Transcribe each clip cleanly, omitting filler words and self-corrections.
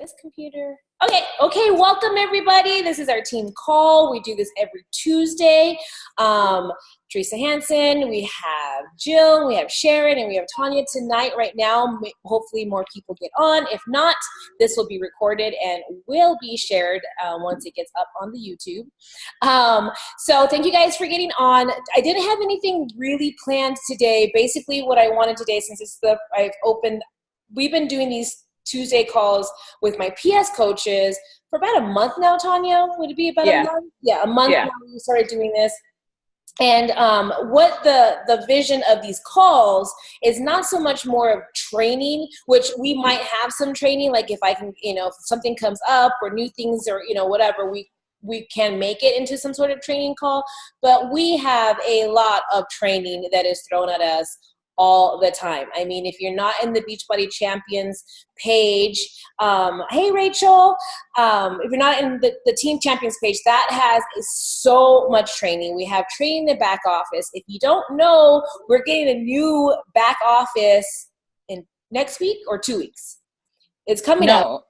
This computer. Okay, welcome everybody. This is our team call. We do this every Tuesday. Teresa Hansen, we have Jill, we have Sharon, and we have Tanya tonight. Right now, hopefully more people get on. If not, this will be recorded and will be shared once it gets up on the YouTube. So thank you guys for getting on. I didn't have anything really planned today. Basically, what I wanted today, since it's we've been doing these Tuesday calls with my PS coaches for about a month now, Tanya. Would it be about a month? Yeah, a month now we started doing this. And what the vision of these calls is not so much more of training, which we might have some training, like if I can, if something comes up or new things or, whatever, we can make it into some sort of training call. But we have a lot of training that is thrown at us all the time. I mean, if you're not in the Beachbody Champions page, hey Rachel, if you're not in the Team Champions page, that has so much training. We have training in the back office. If you don't know, we're getting a new back office in next week or 2 weeks. It's coming up.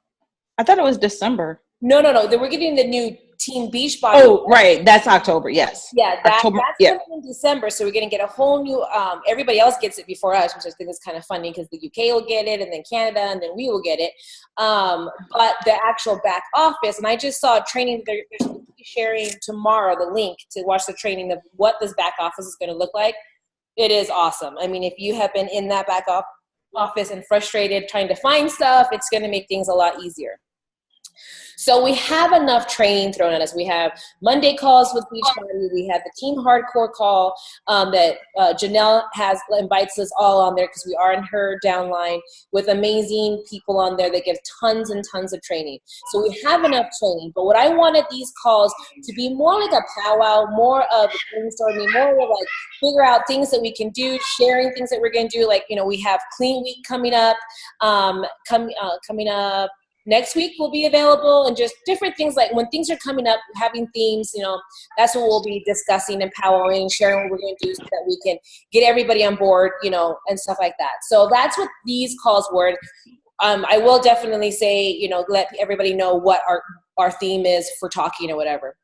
I thought it was December. No. Then we're getting the new Team Beachbody. Oh, right. That's October. Yes. Yeah, that's coming in December. So we're going to get a whole new, everybody else gets it before us, which I think is kind of funny because the UK will get it and then Canada and then we will get it. But the actual back office, and I just saw a training, they're sharing tomorrow the link to watch the training of what this back office is going to look like. It is awesome. I mean, if you have been in that back office and frustrated trying to find stuff, it's going to make things a lot easier. So we have enough training thrown at us. We have Monday calls with Beachbody. We have the Team Hardcore call that Janelle invites us all on there because we are in her downline with amazing people on there that give tons and tons of training. So we have enough training. But what I wanted these calls to be more like a powwow, more of a brainstorming, more of like figure out things that we can do, sharing things that we're going to do. Like, we have Clean Week coming up, coming up. Next week will be available, and just different things like when things are coming up, having themes, that's what we'll be discussing and powwowing, sharing what we're going to do so that we can get everybody on board, and stuff like that. So that's what these calls were. I will definitely say, let everybody know what our theme is for talking or whatever.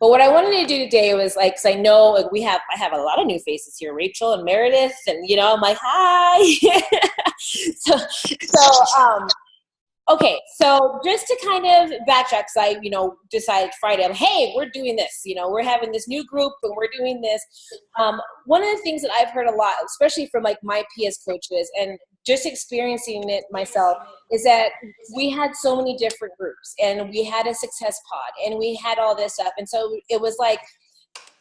But what I wanted to do today was because I know I have a lot of new faces here, Rachel and Meredith, and I'm like, hi. Okay, so just to kind of backtrack, because I, decided Friday, hey, we're doing this, we're having this new group and we're doing this. One of the things that I've heard a lot, especially from my PS coaches and just experiencing it myself, is that we had so many different groups and we had a success pod and we had all this stuff. And so it was like,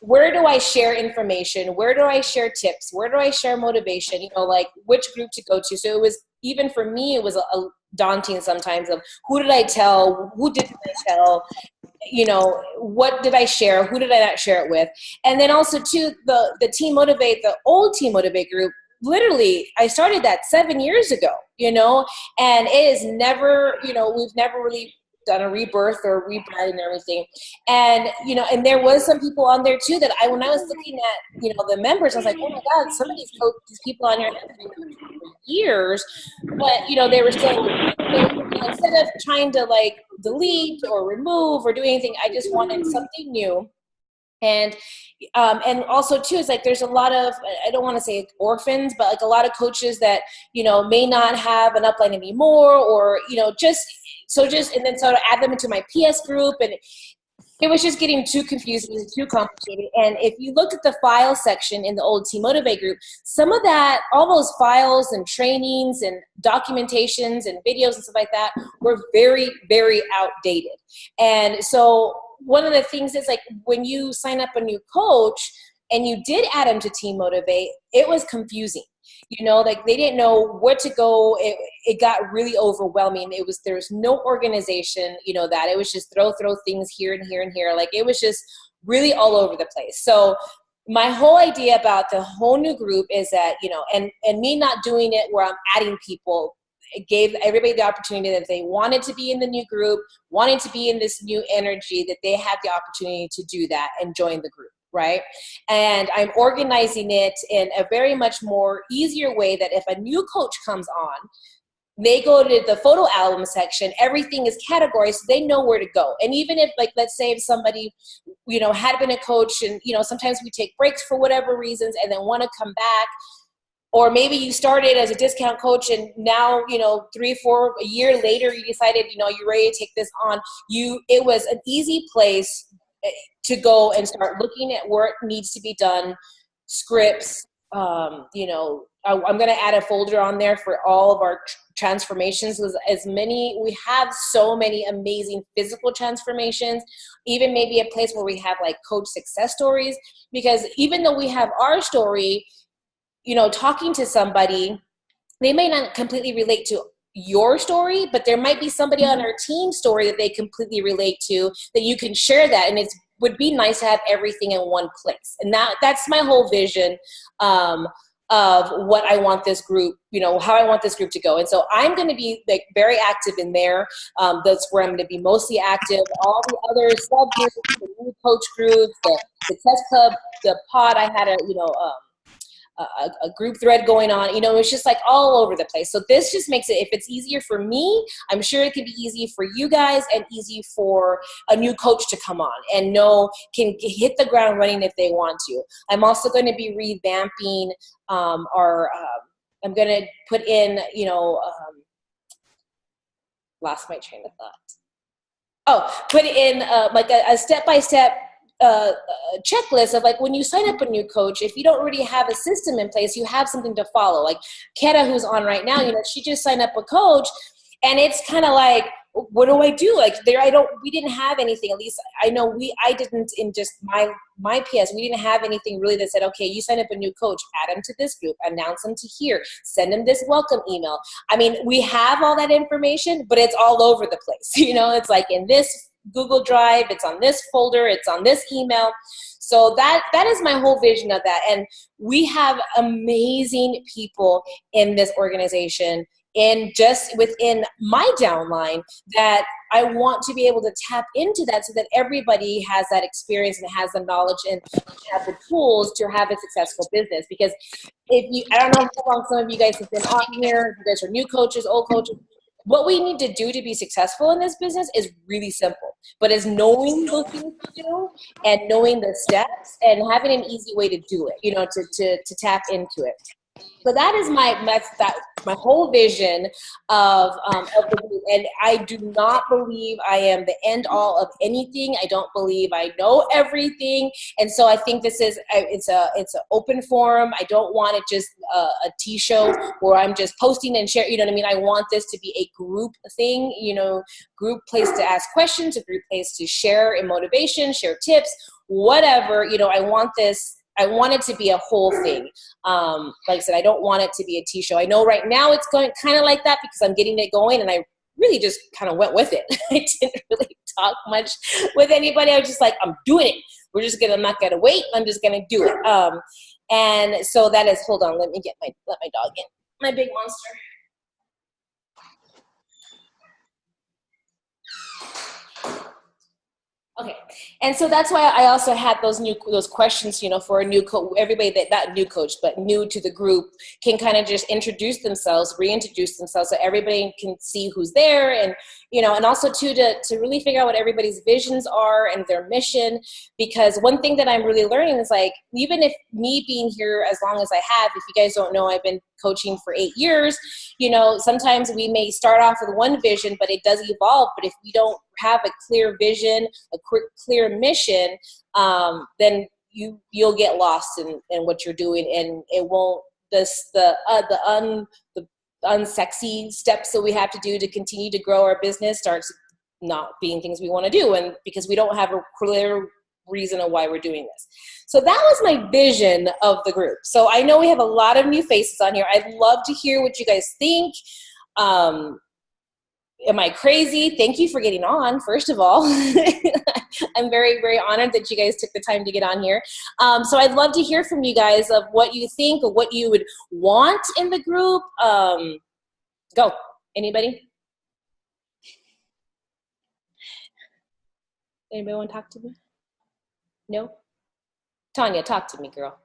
where do I share information? Where do I share tips? Where do I share motivation? Which group to go to. So it was, even for me, it was a daunting sometimes of who did I tell? Who didn't I tell? What did I share? Who did I not share it with? And then also too, the Team Motivate, the old Team Motivate group, literally, I started that 7 years ago, and it is never, we've never really done a rebirth or rebrand and everything. And, and there was some people on there too that when I was looking at, the members, I was like, oh my God, some of these people on here have been for years, but, they were still, instead of trying to delete or remove or do anything, I just wanted something new. And also too, is there's a lot of, I don't want to say orphans, but a lot of coaches that, may not have an upline anymore, or, so to add them into my PS group, and it was just getting too confusing and too complicated. And if you look at the file section in the old Team Motivate group, some of that, all those files and trainings and documentations and videos and stuff like that were very, very outdated. And so one of the things is when you sign up a new coach and you did add them to Team Motivate, it was confusing. They didn't know where to go. It got really overwhelming. There was no organization, that it was just throw things here and here and here. It was just really all over the place. So my whole idea about the whole new group is that, and me not doing it where I'm adding people, it gave everybody the opportunity that if they wanted to be in the new group, wanting to be in this new energy, that they had the opportunity to do that and join the group. Right? And I'm organizing it in a very much more easier way that if a new coach comes on, they go to the photo album section, everything is categorized, so they know where to go. And even if, like, let's say if somebody, you know, had been a coach and, you know, sometimes we take breaks for whatever reasons and then want to come back, or maybe you started as a discount coach and now, you know, 3 or 4 a year later, you decided, you know, you're ready to take this on. It was an easy place to go and start looking at work needs to be done, scripts. You know, I'm going to add a folder on there for all of our transformations. We have so many amazing physical transformations, even maybe a place where we have like coach success stories, because even though we have our story, you know, talking to somebody, they may not completely relate to your story, but there might be somebody on our team story that they completely relate to, that you can share that. And it would be nice to have everything in one place. And that's my whole vision of what I want this group, you know, how I want this group to go. And so I'm going to be like very active in there. That's where I'm going to be mostly active. All the other subgroups, the new coach groups, the test club, the pod, I had a group thread going on, you know, it's just like all over the place. So this just makes it, if it's easier for me, I'm sure it can be easy for you guys and easy for a new coach to come on and can hit the ground running if they want to. I'm also going to be revamping I'm going to put in, you know, lost my train of thought. Put in like a step-by-step checklist of like when you sign up a new coach, if you don't already have a system in place, you have something to follow. Like Keta, who's on right now, you know, she just signed up a coach, and it's kind of like, what do I do? Like we didn't have anything. At least I know I didn't in just my PS. We didn't have anything really that said, okay, you sign up a new coach, add them to this group, announce them to here, send them this welcome email. I mean, we have all that information, but it's all over the place. You know, it's like in this Google Drive, it's on this folder, it's on this email. So that is my whole vision of that. And we have amazing people in this organization and just within my downline that I want to be able to tap into that so that everybody has that experience and has the knowledge and have the tools to have a successful business. Because I don't know how long some of you guys have been on here, you guys are new coaches, old coaches. What we need to do to be successful in this business is really simple, but it's knowing the things to do and knowing the steps and having an easy way to do it, you know, to tap into it. So that is my whole vision of the group. And I do not believe I am the end all of anything. I don't believe I know everything. And so I think it's an open forum. I don't want it just a tea show where I'm just posting and share. You know what I mean? I want this to be a group thing, you know, group place to ask questions, a group place to share in motivation, share tips, whatever. You know, I want it to be a whole thing. Like I said, I don't want it to be a tea show. I know right now it's going kind of like that because I'm getting it going, and I really just kind of went with it. I didn't really talk much with anybody. I was just like, I'm doing it. I'm not gonna wait. I'm just gonna do it. And so that is. Hold on. Let my dog in. My big monster. Okay, and so that's why I also had those questions, you know, for a new coach. Everybody that not new coach, but new to the group can kind of just introduce themselves, reintroduce themselves, so everybody can see who's there, and you know, and also too to really figure out what everybody's visions are and their mission. Because one thing that I'm really learning is like, even if me being here as long as I have, if you guys don't know, I've been coaching for 8 years. You know, sometimes we may start off with one vision, but it does evolve. But if we don't have a clear vision, a clear mission, then you'll get lost in what you're doing, and it won't the unsexy steps that we have to do to continue to grow our business starts not being things we want to do, and because we don't have a clear reason of why we're doing this. So that was my vision of the group. So I know we have a lot of new faces on here. I'd love to hear what you guys think. Am I crazy? Thank you for getting on, first of all. I'm very, very honored that you guys took the time to get on here. So I'd love to hear from you guys of what you think or what you would want in the group. Go. Anybody? Anybody want to talk to me? No? Tanya, talk to me, girl.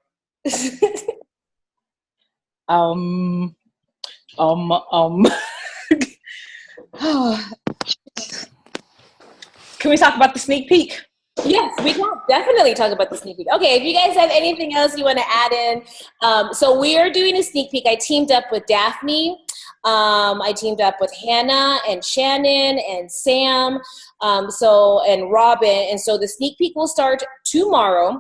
Can we talk about the sneak peek? Yes, we can definitely talk about the sneak peek. Okay, if you guys have anything else you want to add in. So we are doing a sneak peek. I teamed up with Daphne. I teamed up with Hannah and Shannon and Sam, and Robin. And so the sneak peek will start tomorrow.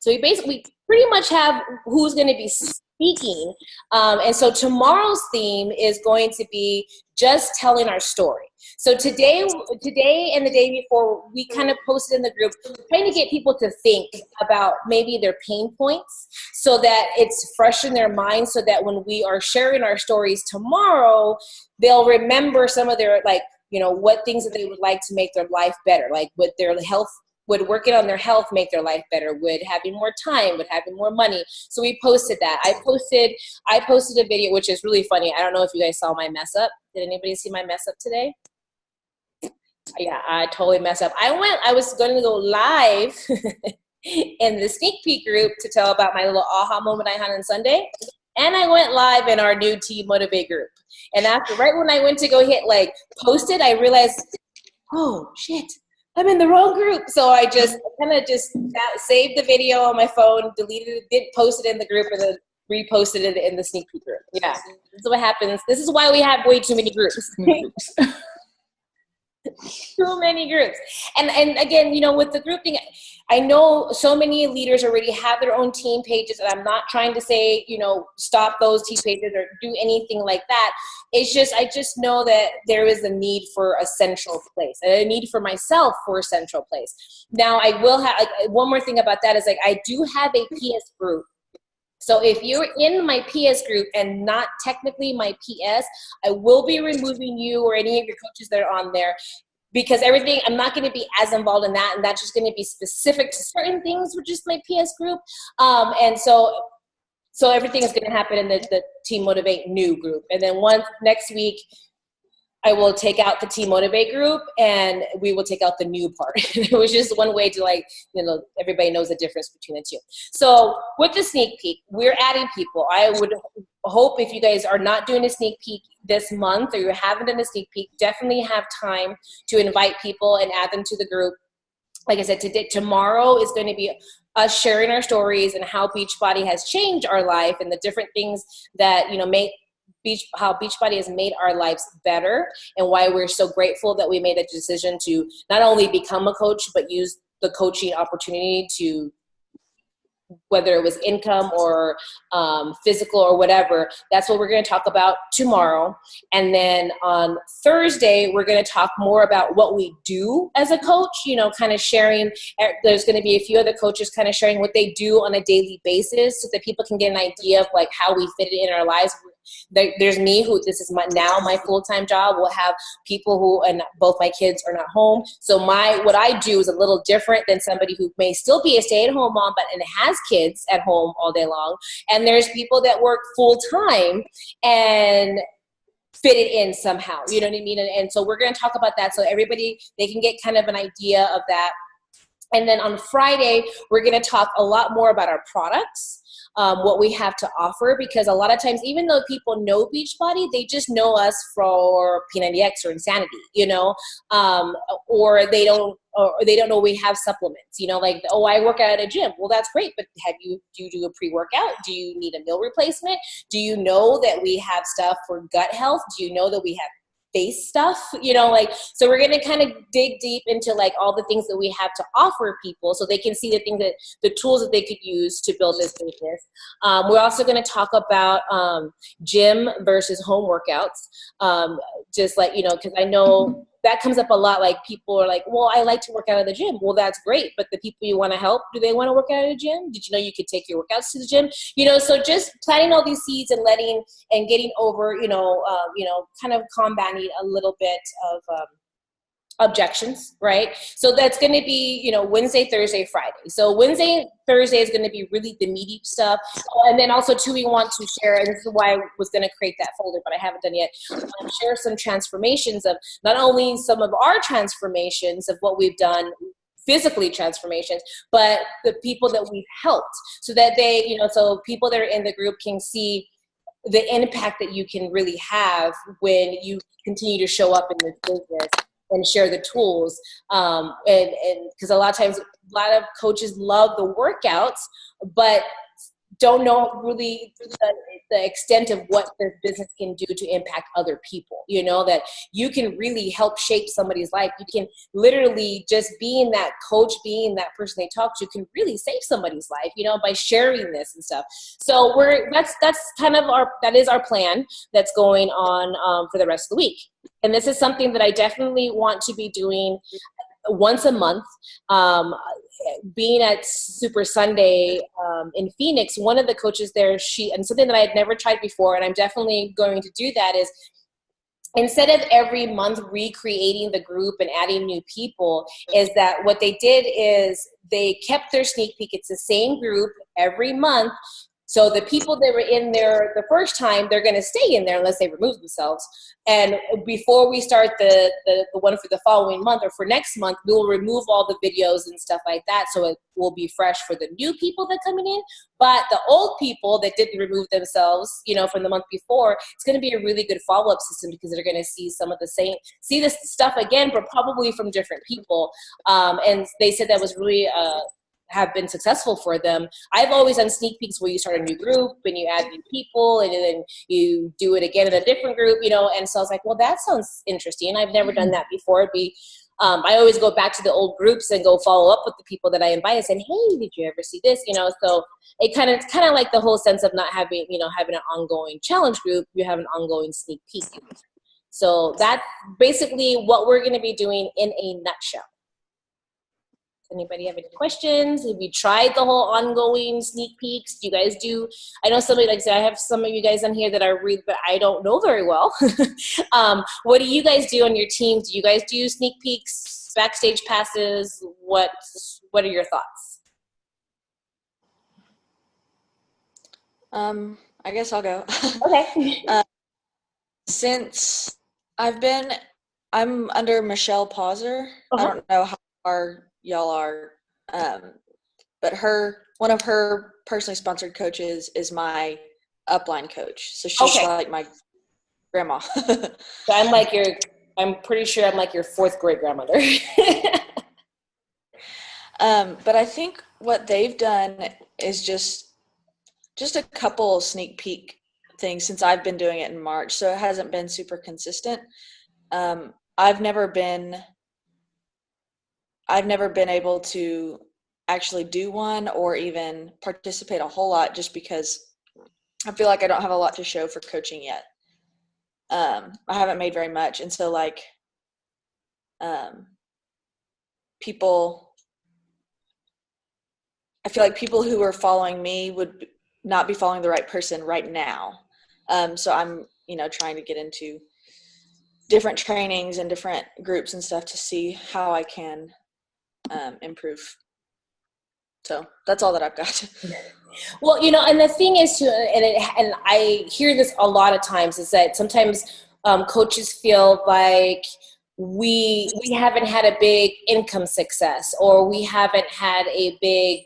So we pretty much have who's going to be speaking. And so tomorrow's theme is going to be just telling our story. So today and the day before, we kind of posted in the group, trying to get people to think about maybe their pain points so that it's fresh in their minds, so that when we are sharing our stories tomorrow, they'll remember some of their, like, what things that they would like to make their life better, like with their health. Would working on their health make their life better? Would having more time? Would having more money? So we posted that. I posted a video, which is really funny. I don't know if you guys saw my mess up. Did anybody see my mess up today? Yeah, I totally messed up. I was going to go live in the sneak peek group to tell about my little aha moment I had on Sunday. And I went live in our new Team Motivate group. And right when I went to go hit like post it, I realized, oh shit, I'm in the wrong group. So I just kind of saved the video on my phone, deleted it, didn't post it in the group, and then reposted it in the sneak peek group. Yeah, this is what happens. This is why we have way too many groups. Too many groups. And again, with the grouping, I know so many leaders already have their own team pages, and I'm not trying to say, stop those team pages or do anything like that. It's just, I just know that there is a need for a central place, and a need for myself for a central place. Now, I will have, one more thing about that is, I do have a PS group. So if you're in my PS group and not technically my PS, I will be removing you or any of your coaches that are on there, because I'm not going to be as involved in that, and that's just going to be specific to certain things with just my PS group. And so everything is going to happen in the Team Motivate new group. And then next week, I will take out the Team Motivate group, and we will take out the new part. It was just one way to everybody knows the difference between the two. So with the sneak peek, we're adding people. I would hope if you guys are not doing a sneak peek this month, or you haven't done a sneak peek, definitely have time to invite people and add them to the group. Like I said, tomorrow is going to be us sharing our stories and how Beachbody has changed our life, and the different things that, how Beachbody has made our lives better, and why we're so grateful that we made a decision to not only become a coach, but use the coaching opportunity to, whether it was income or physical or whatever. That's what we're going to talk about tomorrow. And then on Thursday, we're going to talk more about what we do as a coach, kind of sharing. There's going to be a few other coaches kind of sharing what they do on a daily basis, so that people can get an idea of how we fit it in our lives. There's me, who this is my full-time job. We'll have people who, and both my kids are not home. So what I do is a little different than somebody who may still be a stay-at-home mom, and has kids at home all day long. And there's people that work full-time and fit it in somehow, you know what I mean? And so we're going to talk about that, so everybody, they can get kind of an idea of that. And then on Friday, we're going to talk a lot more about our products, what we have to offer, because a lot of times, even though people know Beachbody, they just know us for P90X or Insanity, or they don't know we have supplements, oh, I work out at a gym. Well, that's great, but do you do a pre-workout? Do you need a meal replacement? Do you know that we have stuff for gut health? Do you know that we have face stuff, so we're going to kind of dig deep into all the things that we have to offer people, so they can see the tools that they could use to build this business. We're also going to talk about gym versus home workouts, because I know that comes up a lot. People are like, well, I like to work out at the gym. Well, that's great, but the people you want to help, do they want to work out at a gym? Did you know you could take your workouts to the gym? So just planting all these seeds and getting over, kind of combating a little bit of objections, right? So that's going to be, Wednesday, Thursday, Friday. So Wednesday, Thursday is going to be really the meaty stuff. And then also too, we want to share, and this is why I was going to create that folder, but I haven't done yet, share some transformations of not only some of our transformations of what we've done, physically transformations, but the people that we've helped, so that they, so people that are in the group can see the impact that you can really have when you continue to show up in this business and share the tools. And because a lot of times, a lot of coaches love the workouts, but don't know really the extent of what their business can do to impact other people. You know, that you can really help shape somebody's life. You can literally, just being that coach, being that person they talk to, can really save somebody's life, you know, by sharing this and stuff. So that's kind of that is our plan that's going on for the rest of the week. And this is something that I definitely want to be doing once a month. Being at Super Sunday in Phoenix, one of the coaches there, and something that I had never tried before, and I'm definitely going to do that, is instead of every month recreating the group and adding new people, is that what they did is they kept their sneak peek. It's the same group every month. So the people that were in there the first time, they're going to stay in there unless they remove themselves. And before we start the one for the following month or for next month, we will remove all the videos and stuff like that, so it will be fresh for the new people that are coming in. But the old people that didn't remove themselves, you know, from the month before, it's going to be a really good follow-up system, because they're going to see this stuff again, but probably from different people. And they said that was really have been successful for them. I've always done sneak peeks where you start a new group and you add new people, and then you do it again in a different group, you know. And so I was like, well, that sounds interesting. I've never done that before. I always go back to the old groups and go follow up with the people that I invite and say, hey, did you ever see this? You know, so it's kind of like the whole sense of not having, you know, having an ongoing challenge group. You have an ongoing sneak peek. So that's basically what we're going to be doing in a nutshell. Anybody have any questions? Have you tried the whole ongoing sneak peeks? Do you guys do? I know somebody, like I said, I have some of you guys on here that are but I don't know very well. What do you guys do on your teams? Do you guys do sneak peeks, backstage passes? What are your thoughts? I guess I'll go. Okay. Since I'm under Michelle Pauser. I don't know how far y'all are, but one of her personally sponsored coaches is my upline coach, so she's like my grandma. So I'm pretty sure I'm like your fourth great grandmother. But I think what they've done is just a couple sneak peek things since I've been doing it in March, so it hasn't been super consistent. I've never been able to actually do one or even participate a whole lot, just because I feel like I don't have a lot to show for coaching yet. I haven't made very much. And so like, I feel like people who are following me would not be following the right person right now. So I'm, trying to get into different trainings and different groups and stuff to see how I can improve. So that's all that I've got. Well, and the thing is too, and I hear this a lot of times, is that sometimes coaches feel like we haven't had a big income success, or we haven't had a big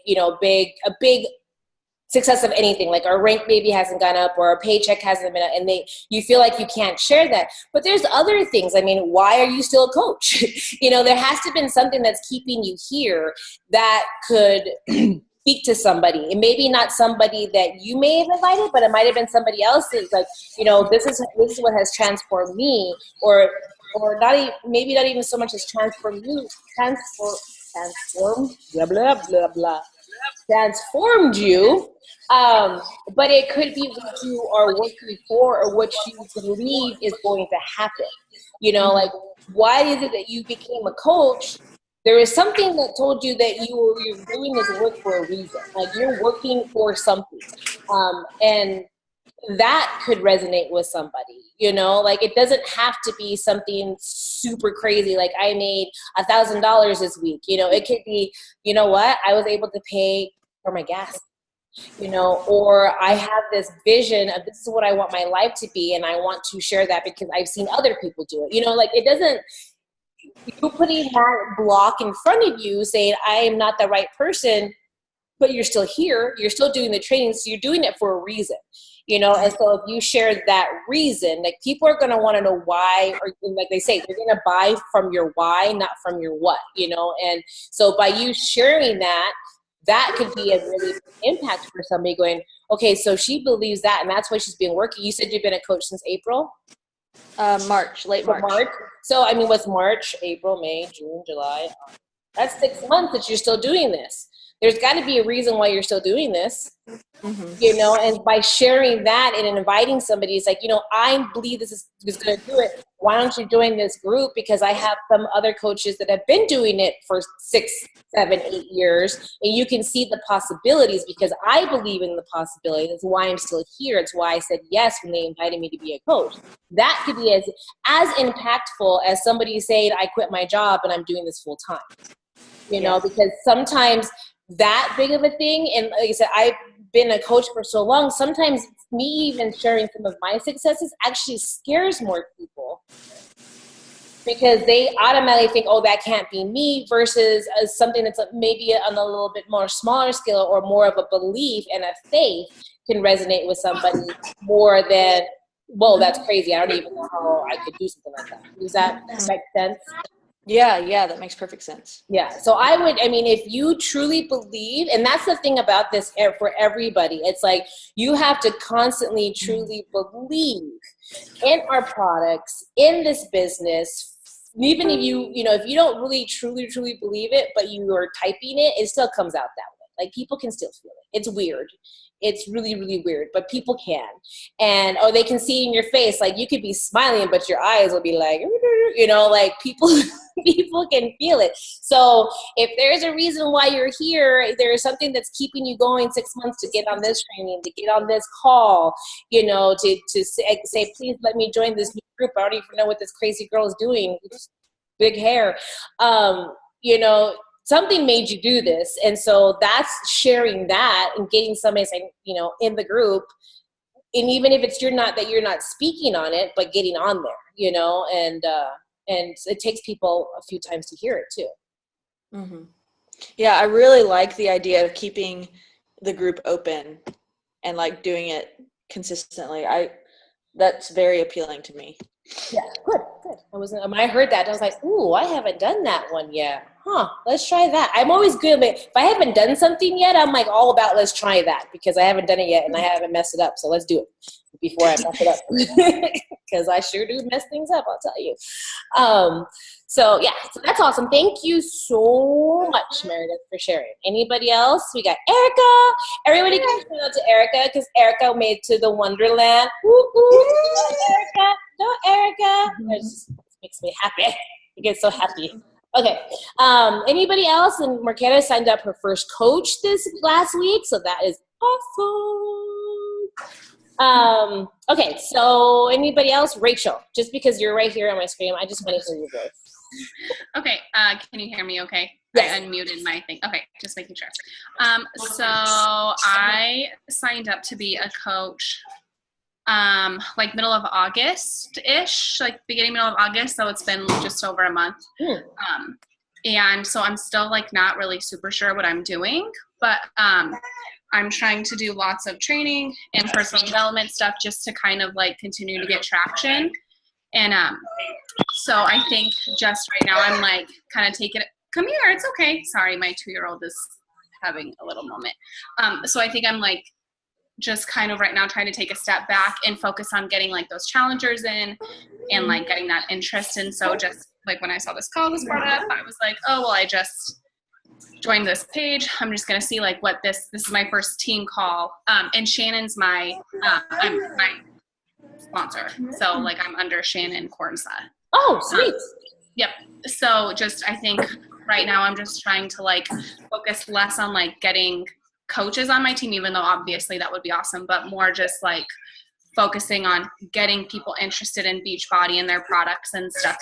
success of anything, like our rank maybe hasn't gone up or our paycheck hasn't been up, and you feel like you can't share that. But there's other things. I mean, why are you still a coach? There has to have been something that's keeping you here that could speak to somebody, and maybe not somebody that you may have invited, but it might have been somebody else that's like, this is what has transformed me, or maybe not even so much as transformed you, transformed, blah, blah, blah, blah, transformed you. But it could be what you are working for, or what you believe is going to happen. Like, why is it that you became a coach? There is something that told you that you're doing this work for a reason. Like, you're working for something. And that could resonate with somebody, like, it doesn't have to be something super crazy. Like, I made $1,000 this week. It could be, what? I was able to pay for my gas, or I have this vision of this is what I want my life to be, and I want to share that because I've seen other people do it. Like, it doesn't, you putting that block in front of you saying, I am not the right person, but you're still here, you're still doing the training, so you're doing it for a reason. And so if you share that reason, like people are going to want to know why, or like they say, they're going to buy from your why, not from your what, and so by you sharing that could be a really big impact for somebody going, okay, so she believes that, and that's why she's been working. You said you've been a coach since April? Late March. So, what's March, April, May, June, July? That's 6 months that you're still doing this. There's got to be a reason why you're still doing this. And by sharing that and inviting somebody, it's like, I believe this is going to do it. Why don't you join this group? Because I have some other coaches that have been doing it for 6, 7, 8 years, and you can see the possibilities because I believe in the possibilities. That's why I'm still here. It's why I said yes when they invited me to be a coach. That could be as impactful as somebody saying, I quit my job and I'm doing this full time. Because sometimes that big of a thing, and like I said, I've been a coach for so long, sometimes me even sharing some of my successes actually scares more people because they automatically think, oh, that can't be me, versus something that's maybe on a little bit more smaller scale or more of a belief and a faith can resonate with somebody more than, whoa, that's crazy. I don't even know how I could do something like that. Does that make sense? Yeah, that makes perfect sense. Yeah. So I would, if you truly believe, and that's the thing about this for everybody, it's like you have to constantly truly believe in our products, in this business. Even if if you don't really truly believe it, but you are typing it, it still comes out that way. Like people can still feel it. It's weird. It's really, really weird, but people can. And, they can see in your face, like you could be smiling, but your eyes will be like, like people can feel it. So if there's a reason why you're here, there is something that's keeping you going 6 months to get on this training, to get on this call, to say, please let me join this new group. I don't even know what this crazy girl is doing. Big hair. Something made you do this. And so that's sharing that and getting somebody saying, in the group. And even if you're not speaking on it, but getting on there, and it takes people a few times to hear it too. Mm-hmm. Yeah, I really like the idea of keeping the group open and like doing it consistently. That's very appealing to me. Yeah, good. When I heard that, I was like, ooh, I haven't done that one yet. Let's try that. I'm always good. If I haven't done something yet, I'm like all about let's try that because I haven't done it yet and I haven't messed it up. So let's do it before I mess it up because I sure do mess things up, I'll tell you. So that's awesome. Thank you so much, Meredith, for sharing. Anybody else? We got Erica. Everybody give a shout out to Erica because Erica made it to the Wonderland. Woo, woo. Erica. Go, Erica. It just makes me happy. I get so happy. Okay. Anybody else? And Marquetta signed up her first coach this last week, so that is awesome. Okay, so anybody else? Rachel, just because you're right here on my screen, I just want to hear your voice. Okay, can you hear me okay? Yes. I unmuted my thing. Okay, just making sure. So I signed up to be a coach like middle of August-ish, like middle of August, so it's been just over a month. And so I'm still like not really super sure what I'm doing, but I'm trying to do lots of training and personal development stuff just to kind of like continue to get traction. And so I think just right now I'm like kind of taking it. Come here, it's okay. Sorry, my 2-year-old is having a little moment. So I think I'm like just kind of right now trying to take a step back and focus on getting like those challengers in and like getting that interest. And so just like when I saw this call was brought up, I was like, oh, well, I just joined this page. I'm just going to see like what this is my first team call. And Shannon's I'm my sponsor. So like I'm under Shannon Cornsa. Oh, sweet. Yep. So just, I think right now I'm just trying to like focus less on like getting coaches on my team, even though obviously that would be awesome, but more just like focusing on getting people interested in Beachbody and their products and stuff.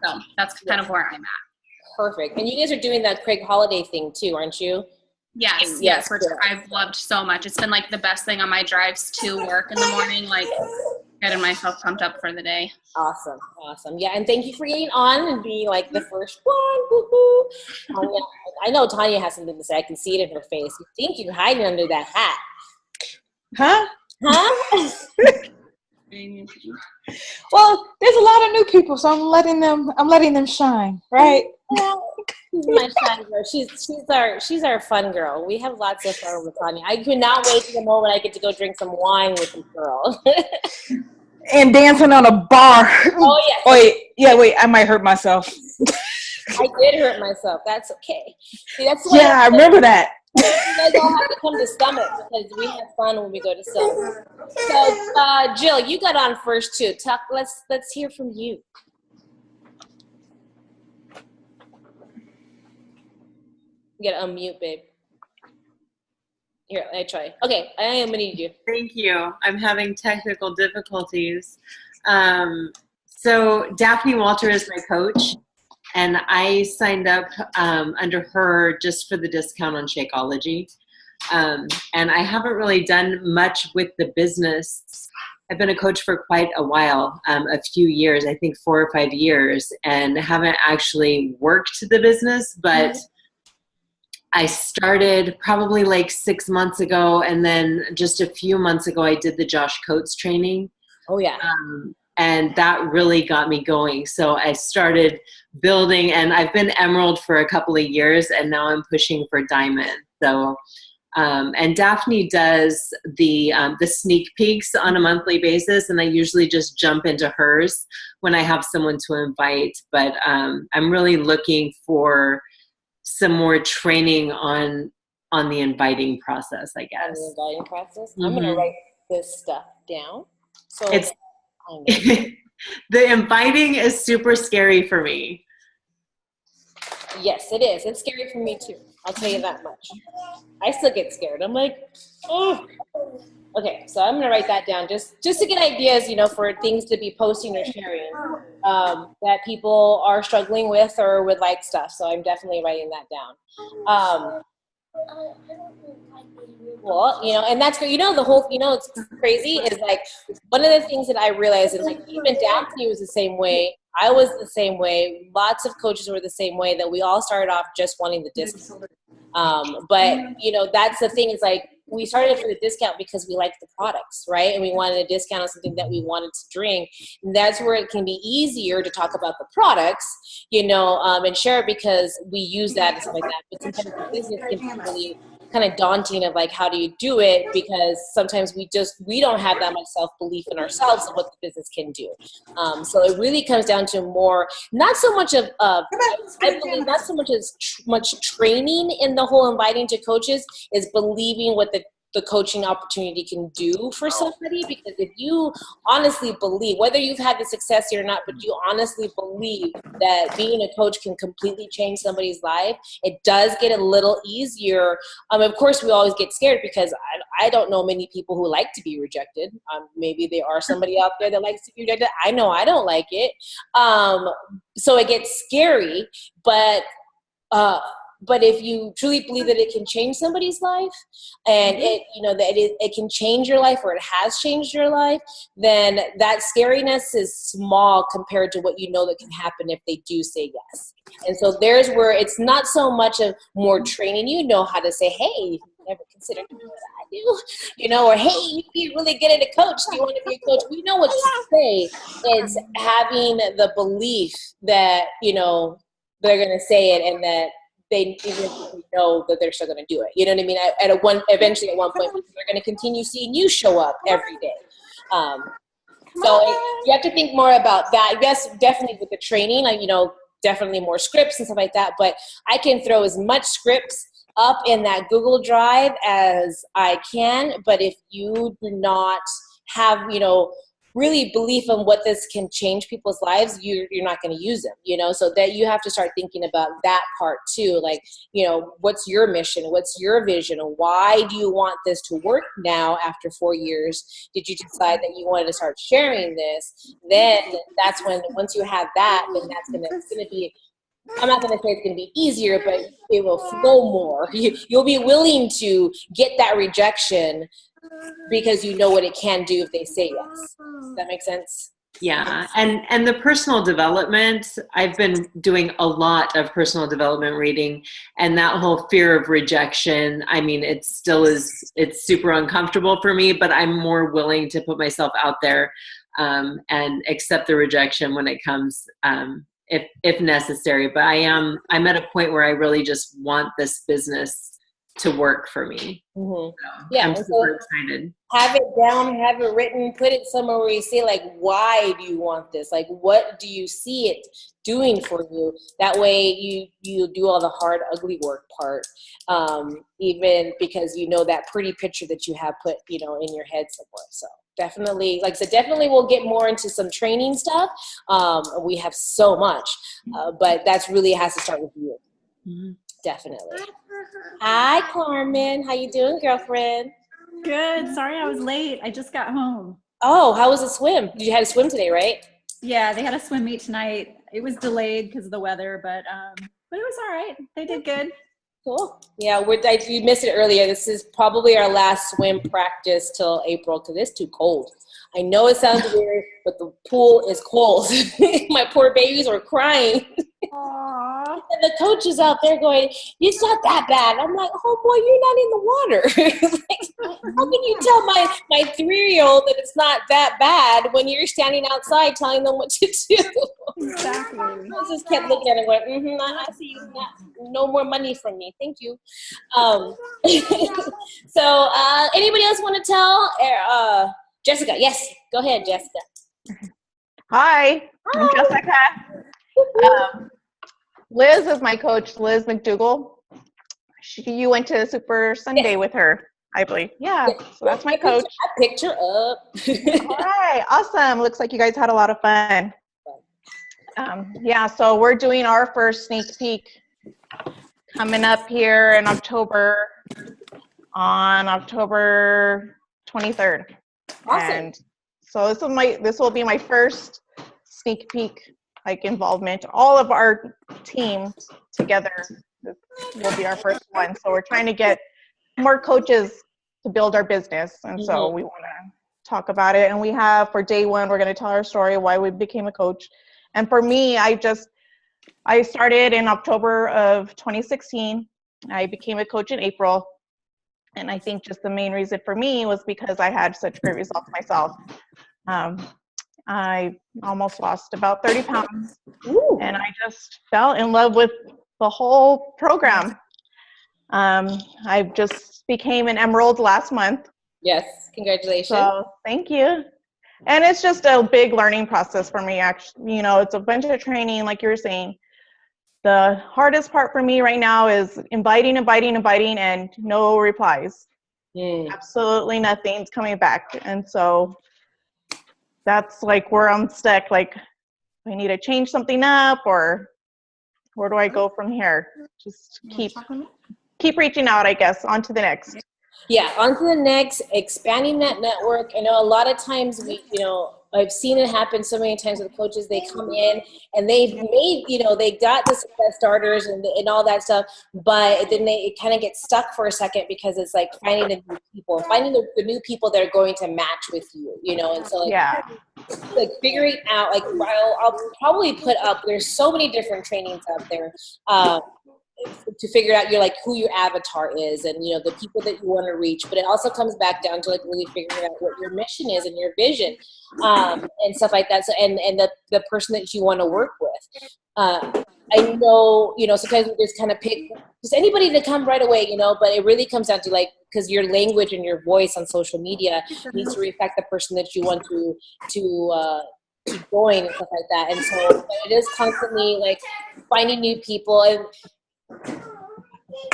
So that's kind of where I'm at. Perfect. And you guys are doing that Craig Holiday thing too, aren't you? Yes. Which I've loved so much. It's been like the best thing on my drives to work in the morning, like getting myself pumped up for the day. Awesome. Yeah, and thank you for getting on and being like the first one. Woo-hoo. Tanya, I know Tanya has something to say. I can see it in her face. You think you're hiding under that hat. Huh? Huh? Well, there's a lot of new people, so I'm letting them shine, right? She's my fun girl. She's our fun girl. We have lots of fun with Tanya. I could not wait for the moment I get to go drink some wine with this girl. And dancing on a bar. Oh yes. Wait, I might hurt myself. I did hurt myself. That's okay. See, that's why I remember that. You guys all have to come to Summit because we have fun when we go to Summit. So, Jill, you got on first too. Let's hear from you. You gotta unmute, babe. Here, I try. Okay, I am gonna need you. Thank you. I'm having technical difficulties. So Daphne Walter is my coach, and I signed up under her just for the discount on Shakeology. And I haven't really done much with the business. I've been a coach for quite a while, a few years, I think 4 or 5 years, and haven't actually worked the business, but I started probably like 6 months ago, and then just a few months ago, I did the Josh Coates training. Oh, yeah. And that really got me going. So I started building, and I've been Emerald for a couple of years, and now I'm pushing for Diamond. So, and Daphne does the sneak peeks on a monthly basis, and I usually just jump into hers when I have someone to invite. But I'm really looking for some more training on the inviting process, I guess. On the inviting process? I'm going to write this stuff down. So it's the inviting is super scary for me. Yes, it is. It's scary for me too. I'll tell you that much. I still get scared. I'm like, oh. Okay, so I'm going to write that down just to get ideas, for things to be posting or sharing that people are struggling with or would like stuff. So I'm definitely writing that down. Well, and that's great. The whole, it's crazy is like one of the things that I realized is like even Daphne was the same way. I was the same way. Lots of coaches were the same way, that we all started off just wanting the discount. But that's the thing, is like we started for the discount because we liked the products, right? And we wanted a discount on something that we wanted to drink. And that's where it can be easier to talk about the products, and share it because we use that and stuff like that. But sometimes the business can be really kind of daunting of like, how do you do it? Because sometimes we don't have that much self-belief in ourselves of what the business can do. So it really comes down to more, not so much of, I believe not so much as much training in the whole inviting to coaches, is believing what the coaching opportunity can do for somebody. Because if you honestly believe, whether you've had the success here or not, but you honestly believe that being a coach can completely change somebody's life, it does get a little easier. Of course, we always get scared because I don't know many people who like to be rejected. Maybe there are somebody out there that likes to be rejected. I know I don't like it. So it gets scary, but if you truly believe that it can change somebody's life, and it can change your life, or it has changed your life, then that scariness is small compared to what that can happen if they do say yes. And so there's where it's not so much of more training, how to say, hey, you never considered doing what I do, or hey, you'd be really good at a coach. Do you want to be a coach? We know what to say. It's having the belief that, they're going to say it, and that they even know that they're still going to do it. You know what I mean? Eventually at one point, they're going to continue seeing you show up every day. So you have to think more about that. Yes, definitely with the training, definitely more scripts and stuff like that. But I can throw as much scripts up in that Google Drive as I can. But if you do not have, really belief in what this can change people's lives, you're not going to use them, so that you have to start thinking about that part too. Like, what's your mission? What's your vision? Why do you want this to work now after 4 years? Did you decide that you wanted to start sharing this? Then that's when, once you have that, then it's going to be, I'm not going to say it's going to be easier, but it will flow more. You'll be willing to get that rejection because you know what it can do if they say yes. Does that make sense? Yeah, and the personal development, I've been doing a lot of personal development reading, and that whole fear of rejection, I mean, it still is, it's super uncomfortable for me, but I'm more willing to put myself out there and accept the rejection when it comes, if necessary. But I'm at a point where I really just want this business to work for me. Mm-hmm. So Yeah, I'm super excited. Have it down, have it written, put it somewhere where you say, like, why do you want this? Like, what do you see it doing for you? That way you do all the hard, ugly work part, even because you know that pretty picture that you have put, in your head somewhere. So definitely, like I said, definitely we'll get more into some training stuff. We have so much, but that's really has to start with you. Mm-hmm. Definitely. Hi, Carmen. How you doing, girlfriend? Good. Sorry I was late. I just got home. Oh, how was the swim? You had a swim today, right? Yeah, they had a swim meet tonight. It was delayed because of the weather, but it was all right. They did good. Cool. Yeah, you missed it earlier. This is probably our last swim practice till April because it's too cold. I know it sounds weird, but the pool is cold. My poor babies were crying. Aww. And the coach is out there going, it's not that bad. I'm like, oh boy, you're not in the water. Like, how can you tell my 3-year-old that it's not that bad when you're standing outside telling them what to do? Exactly. I just kept looking at it going, I see you. No more money from me. Thank you. So anybody else want to tell? Jessica, yes. Go ahead, Jessica. Hi, I'm Jessica. Liz is my coach, Liz McDougall. You went to Super Sunday with her, I believe. Yeah, so that's my coach. I picked her up. All right, awesome. Looks like you guys had a lot of fun. Yeah, so we're doing our first sneak peek coming up here in October, on October 23rd. Awesome. And so this will be my first sneak peek involvement. All of our teams together will be our first one. So we're trying to get more coaches to build our business. And so we want to talk about it. And we have, for day one, we're going to tell our story, why we became a coach. And for me, I started in October of 2016. I became a coach in April. And I think just the main reason for me was because I had such great results myself. I almost lost about 30 pounds. Ooh. And I just fell in love with the whole program. I just became an Emerald last month. Yes, congratulations. So thank you. And it's just a big learning process for me, actually. It's a bunch of training, like you were saying. The hardest part for me right now is inviting, and no replies. Absolutely nothing's coming back. And so that's where I'm stuck. I need to change something up, or where do I go from here? Just keep reaching out, I guess, on to the next. Yeah, on to the next, expanding that network. I know a lot of times I've seen it happen so many times with coaches. They come in and they've made, they got the success starters and all that stuff, but then it kind of gets stuck for a second because it's like finding the new people, finding the new people that are going to match with you, and so figuring out, I'll probably put up, there's so many different trainings out there, to figure out who your avatar is and the people that you want to reach, but it also comes back down to really figuring out what your mission is and your vision, and stuff like that. So and the person that you want to work with. I know sometimes we just kind of pick just anybody to come right away, but it really comes down to because your language and your voice on social media needs to reflect the person that you want to join and stuff like that. And so it is constantly finding new people. And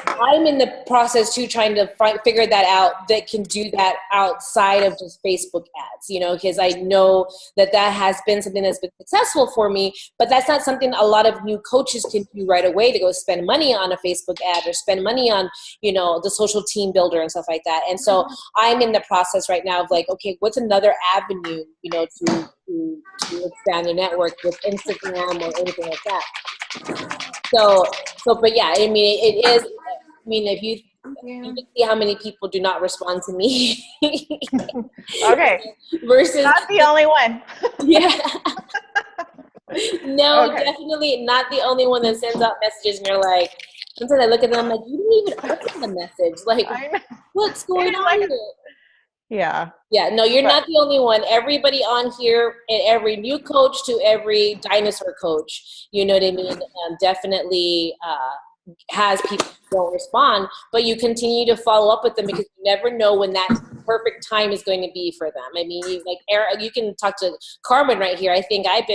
I'm in the process too, trying to figure that out, that can do that outside of just Facebook ads, because I know that has been something that's been successful for me, but that's not something a lot of new coaches can do right away, to go spend money on a Facebook ad or spend money on, the social team builder and stuff like that. And so I'm in the process right now of okay, what's another avenue, to expand the network with Instagram or anything like that. So, but yeah, I mean, it is, if you You can see how many people do not respond to me. Okay. Versus Not the only one. yeah. No, Okay. definitely not the only one that sends out messages and you're like, sometimes I look at them, I'm like, you didn't even open the message. Like, I know. what's going didn't on like here? it. Yeah. Yeah, no, you're But- not the only one. Everybody on here, and every new coach to every dinosaur coach, you know what I mean? Definitely has people who don't respond, but you continue to follow up with them because you never know when that perfect time is going to be for them. I mean, you can talk to Carmen right here. I think I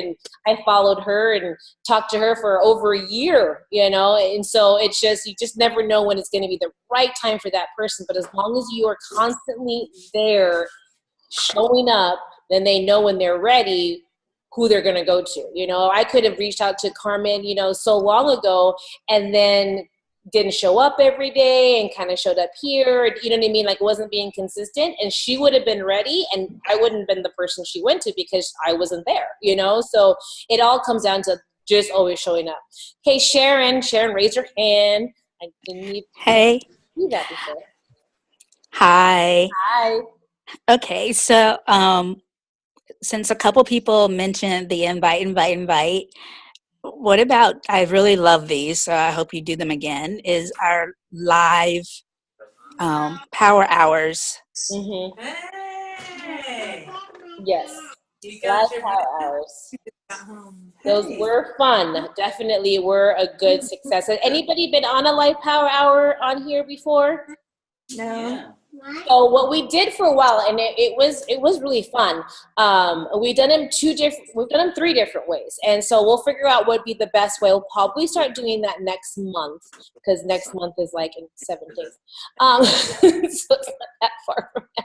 followed her and talked to her for over a year, you know, and so it's just, you just never know when it's going to be the right time for that person. But as long as you are constantly there showing up, then they know when they're ready who they're going to go to. You know, I could have reached out to Carmen, you know, so long ago and then didn't show up every day and kind of showed up here, you know what I mean? Like wasn't being consistent, and she would have been ready and I wouldn't have been the person she went to because I wasn't there, you know? So it all comes down to just always showing up. Okay, Sharon, raise your hand. I didn't even Hey. see that before. Hi. Hi. Okay, so since a couple people mentioned the invite, what about, I really love these, so I hope you do them again, is our live power hours. Mm-hmm. Hey. Yes. You Live got your power hours. Those Hey. were fun. Definitely were a good success. Has anybody been on a live power hour on here before? No. So what we did for a while, and it was really fun. We've done them three different ways, and so we'll figure out what would be the best way. We'll probably start doing that next month because next month is like in 7 days. So it's not that far from now.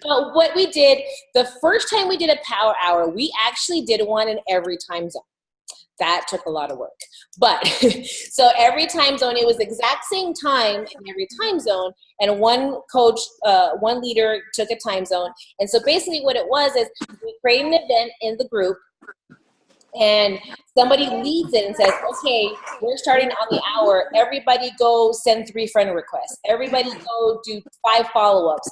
But what we did the first time we did a power hour, we actually did one in every time zone. That took a lot of work. But so every time zone, it was the exact same time in every time zone. And one coach, one leader took a time zone. And so basically what it was is we create an event in the group and somebody leads it and says, okay, we're starting on the hour. Everybody go send 3 friend requests. Everybody go do 5 follow-ups.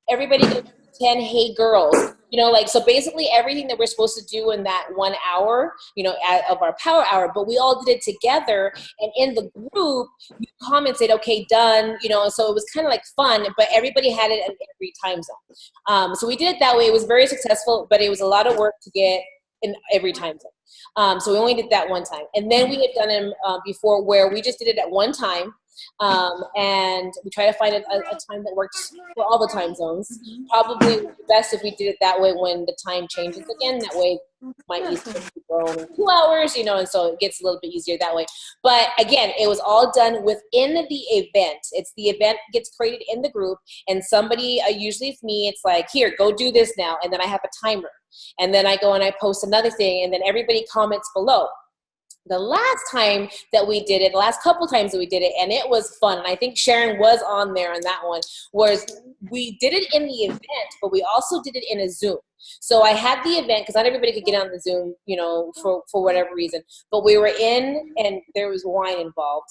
Everybody go do 10 hey girls. You know, like, so basically everything that we're supposed to do in that 1 hour, you know, of our power hour, but we all did it together. And in the group, you commented, okay, done, you know, so it was kind of like fun, but everybody had it in every time zone. So we did it that way. It was very successful, but it was a lot of work to get in every time zone. So we only did that one time. And then we had done them before where we just did it at one time. And we try to find a time that works for all the time zones. Probably the best if we did it that way when the time changes again. That way my East Coast people are only 2 hours, you know, and so it gets a little bit easier that way. But again, it was all done within the event. It's the event gets created in the group, and somebody, usually it's me, it's like, here, go do this now, and then I have a timer. And then I go and I post another thing, and then everybody comments below. The last time that we did it, the last couple times that we did it, and it was fun, and I think Sharon was on there on that one, was we did it in the event, but we also did it in a Zoom. So I had the event, because not everybody could get on the Zoom, you know, for whatever reason, but we were in, and there was wine involved.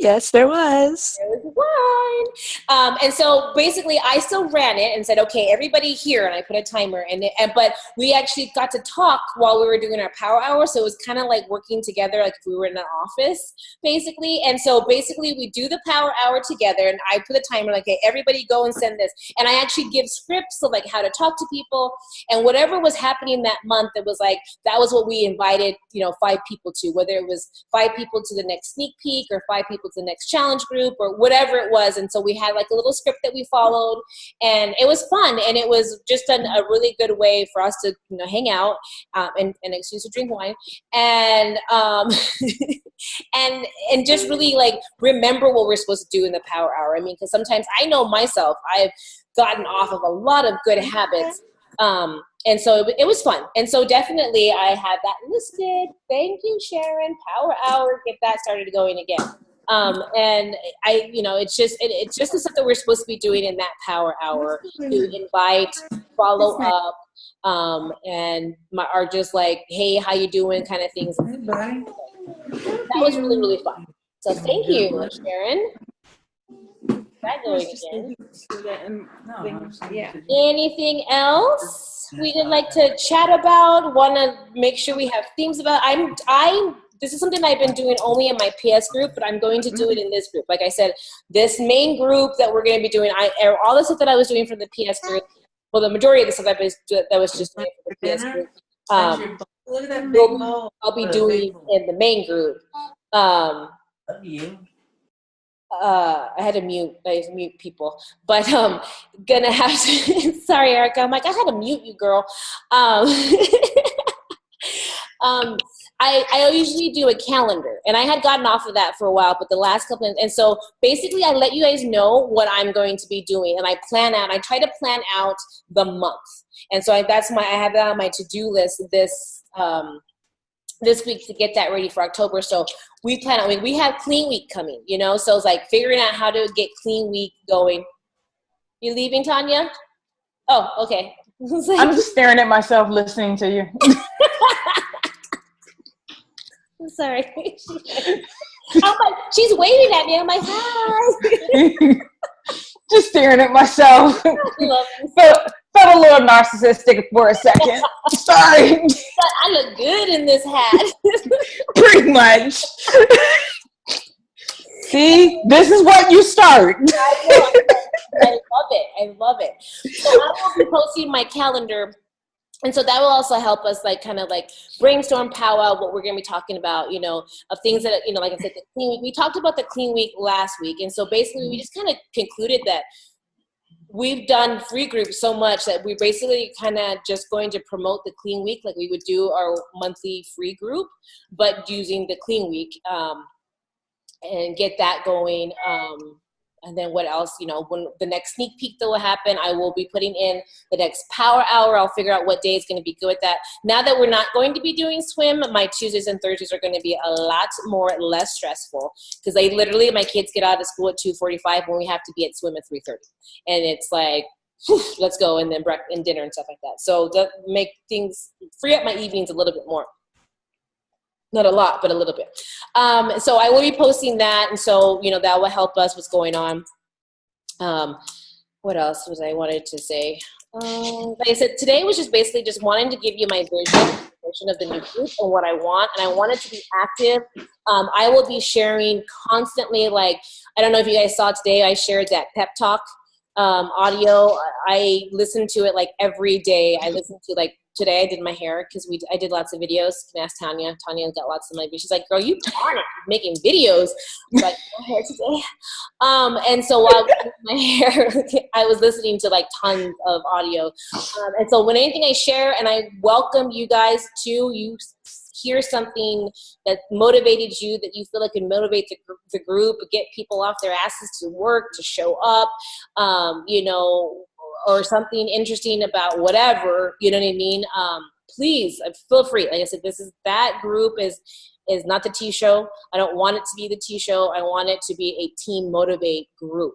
Yes, there was. There was wine. And so basically I still ran it and said, okay, everybody here, and I put a timer but we actually got to talk while we were doing our power hour. So it was kind of like working together, like if we were in an office basically. And so basically we do the power hour together, and I put a timer like, hey, everybody go and send this. And I actually give scripts of like how to talk to people, and whatever was happening that month, it was like, that was what we invited, you know, 5 people to, whether it was 5 people to the next sneak peek or 5 people to the next challenge group or whatever it was. And so we had like a little script that we followed, and it was fun, and it was just a really good way for us to, you know, hang out and excuse to drink wine and and just really like remember what we're supposed to do in the power hour. I mean, because sometimes I know myself, I've gotten off of a lot of good habits. And so it was fun. And so definitely I had that listed. Thank you, Sharon. Power hour, get that started going again. And I, you know, it's just the stuff that we're supposed to be doing in that power hour, to invite, follow up, and are just like, hey, how you doing kind of things. That was really, really fun. So thank you, Sharon. That going again. Yeah. Anything else we would like to chat about? Want to make sure we have themes about? This is something I've been doing only in my PS group, but I'm going to do it in this group. Like I said, this main group that we're going to be doing, all the stuff that I was doing for the PS group, well, the majority of the stuff that was just doing for the PS group, I'll be doing in the main group. Love you. I had to mute people, but gonna have to. Sorry, Erica. I'm like, I had to mute you, girl. I usually do a calendar, and I had gotten off of that for a while, but the last couple and so basically I let you guys know what I'm going to be doing, and I try to plan out the month, and so I have that on my to-do list this week to get that ready for October. So we have Clean Week coming, so it's like figuring out how to get Clean Week going. You leaving, Tanya? Oh, okay. I'm just staring at myself listening to you. I'm sorry. I'm like, she's waving at me. I'm like, hi. Just staring at myself. Felt a little narcissistic for a second. Sorry. But I look good in this hat. Pretty much. See, this is what you start. I love it. So I will be posting my calendar. And so that will also help us kind of brainstorm PowWow what we're going to be talking about, of things that, like I said, the Clean Week. We talked about the Clean Week last week. And so basically we just kind of concluded that we've done free groups so much that we're basically kind of just going to promote the Clean Week like we would do our monthly free group, but using the Clean Week and get that going. And then what else, when the next sneak peek that will happen, I will be putting in the next Power Hour. I'll figure out what day is going to be good with that. Now that we're not going to be doing swim, my Tuesdays and Thursdays are going to be a lot less stressful because my kids get out of school at 2:45 when we have to be at swim at 3:30. And it's like, whew, let's go, and then breakfast and dinner and stuff like that. So that make things, free up my evenings a little bit more. Not a lot, but a little bit. So I will be posting that. And so, that will help us what's going on. What else was I wanted to say? Like I said, today was just basically just wanting to give you my vision of the new group and what I want. And I want it to be active. I will be sharing constantly, I don't know if you guys saw today, I shared that pep talk audio. I listen to it every day. I listen to today I did my hair because I did lots of videos. You can ask Tanya. Tanya's got lots of my videos. She's like, girl, you on it, making videos. I'm like, my hair today. And so while I was doing my hair, I was listening to tons of audio. And so when anything I share, and I welcome you guys to, you hear something that motivated you, that you feel like can motivate the group, get people off their asses to work, to show up, or something interesting about whatever, you know what I mean? Please feel free. Like I said, that group is not the T show. I don't want it to be the T show. I want it to be a team motivate group.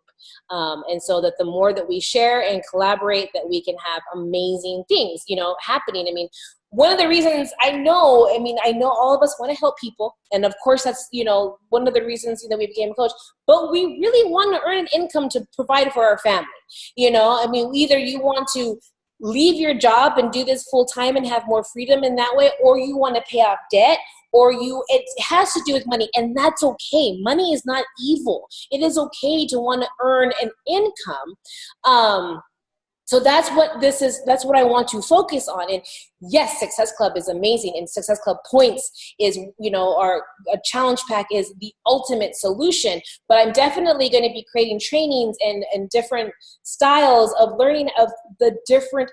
And so that the more that we share and collaborate, that we can have amazing things, happening. I mean, one of the reasons I know all of us want to help people. And of course, that's, one of the reasons, we became a coach, but we really want to earn an income to provide for our family. Either you want to leave your job and do this full time and have more freedom in that way, or you want to pay off debt, or it has to do with money, and that's okay. Money is not evil. It is okay to want to earn an income. So that's what this is. That's what I want to focus on. And yes, Success Club is amazing. And Success Club points is, our challenge pack is the ultimate solution. But I'm definitely going to be creating trainings and different styles of learning of the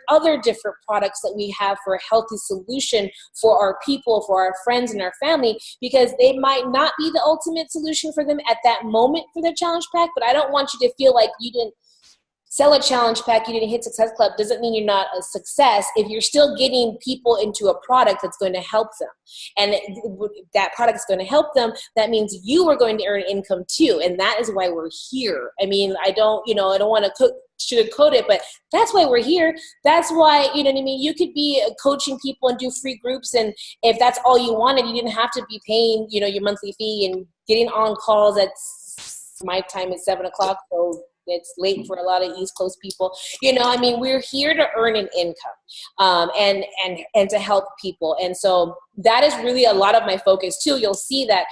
other different products that we have for a healthy solution for our people, for our friends and our family, because they might not be the ultimate solution for them at that moment for their challenge pack. But I don't want you to feel like you didn't sell a challenge pack, you didn't hit Success Club, doesn't mean you're not a success if you're still getting people into a product that's going to help them. And that product is going to help them. That means you are going to earn income too. And that is why we're here. I don't want to sugarcoat it, but that's why we're here. That's why, you know what I mean? You could be coaching people and do free groups, and if that's all you wanted, you didn't have to be paying, you know, your monthly fee and getting on calls at my time is 7 o'clock, so it's late for a lot of East Coast people. You know, I mean, we're here to earn an income, and to help people. And so that is really a lot of my focus too. You'll see that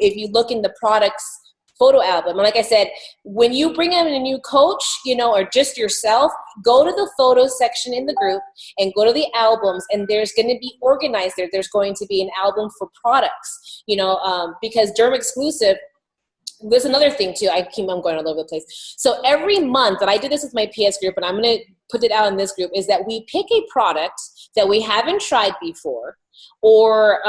if you look in the products photo album, and like I said, when you bring in a new coach, you know, or just yourself, go to the photo section in the group and go to the albums, and there's going to be organized there. There's going to be an album for products, you know, because Derm Exclusive, there's another thing too. I'm going all over the place. So every month, and I did this with my PS group, and I'm going to put it out in this group, is that we pick a product that we haven't tried before, or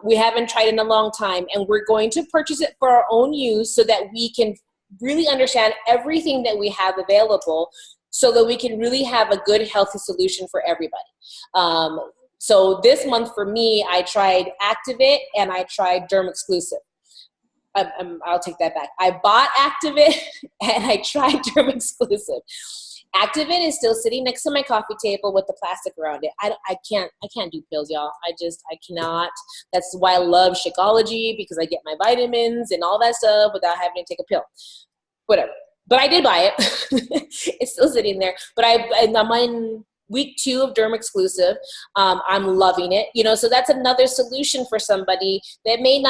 we haven't tried in a long time, and we're going to purchase it for our own use so that we can really understand everything that we have available, so that we can really have a good, healthy solution for everybody. So this month for me, I tried Activate and I tried Derm Exclusive. I'll take that back. I bought Activate and I tried Derm Exclusive. Activate is still sitting next to my coffee table with the plastic around it. I can't do pills, y'all. I cannot. That's why I love Shakeology, because I get my vitamins and all that stuff without having to take a pill. Whatever. But I did buy it. It's still sitting there. But I'm on week 2 of Derm Exclusive. I'm loving it. You know, so that's another solution for somebody that may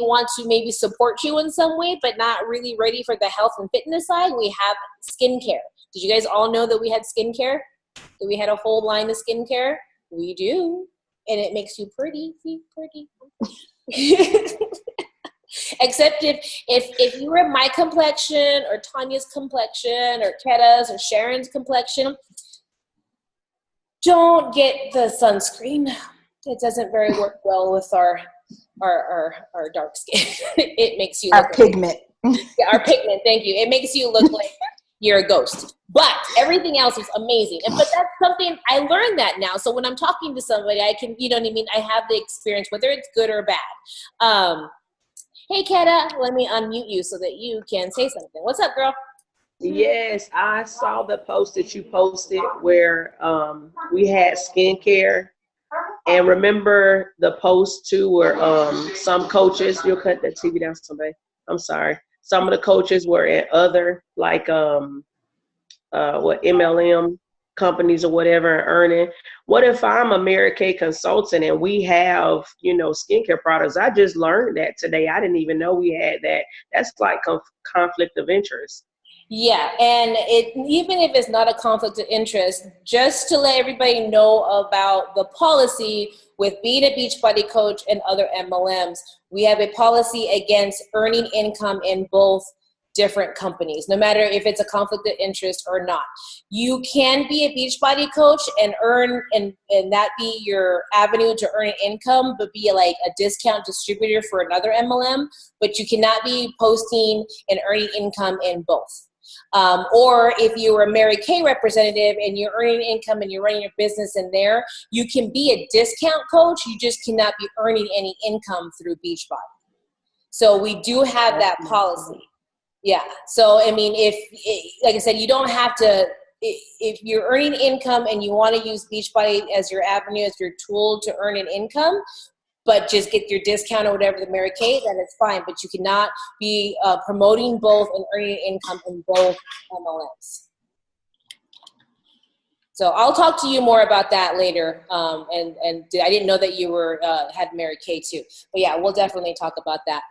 want to maybe support you in some way, but not really ready for the health and fitness side. We have skincare. Did you guys all know that we had skincare? That we had a whole line of skincare? We do. And it makes you pretty. See, pretty. Except if you were my complexion, or Tanya's complexion, or Ketta's, or Sharon's complexion, don't get the sunscreen. It doesn't very work well with our dark skin. It makes you our pigment. Yeah, our pigment. Thank you. It makes you look like you're a ghost. But everything else is amazing. But that's something I learned that now. So when I'm talking to somebody, I can, you know what I mean? I have the experience, whether it's good or bad. Hey, Ketta, let me unmute you so that you can say something. What's up, girl? Yes, I saw the post that you posted where we had skincare. And remember the post too where some coaches, you'll cut that TV down someday. I'm sorry. Some of the coaches were at other, like MLM companies or whatever, and earning. What if I'm a Mary Kay consultant and we have, you know, skincare products? I just learned that today. I didn't even know we had that. That's like conflict of interest. Yeah, and even if it's not a conflict of interest, just to let everybody know about the policy with being a Beachbody coach and other MLMs, we have a policy against earning income in both different companies, no matter if it's a conflict of interest or not. You can be a Beachbody coach and earn, and that be your avenue to earn income, but be like a discount distributor for another MLM, but you cannot be posting and earning income in both. Or if you were a Mary Kay representative and you're earning income and you're running your business in there, you can be a discount coach. You just cannot be earning any income through Beachbody. So we do have that policy. Yeah. So, I mean, like I said, you don't have to, if you're earning income and you want to use Beachbody as your avenue, as your tool to earn an income, but just get your discount or whatever, the Mary Kay, then it's fine. But you cannot be promoting both and earning income in both MLMs. So I'll talk to you more about that later. And I didn't know that you had Mary Kay too. But yeah, we'll definitely talk about that.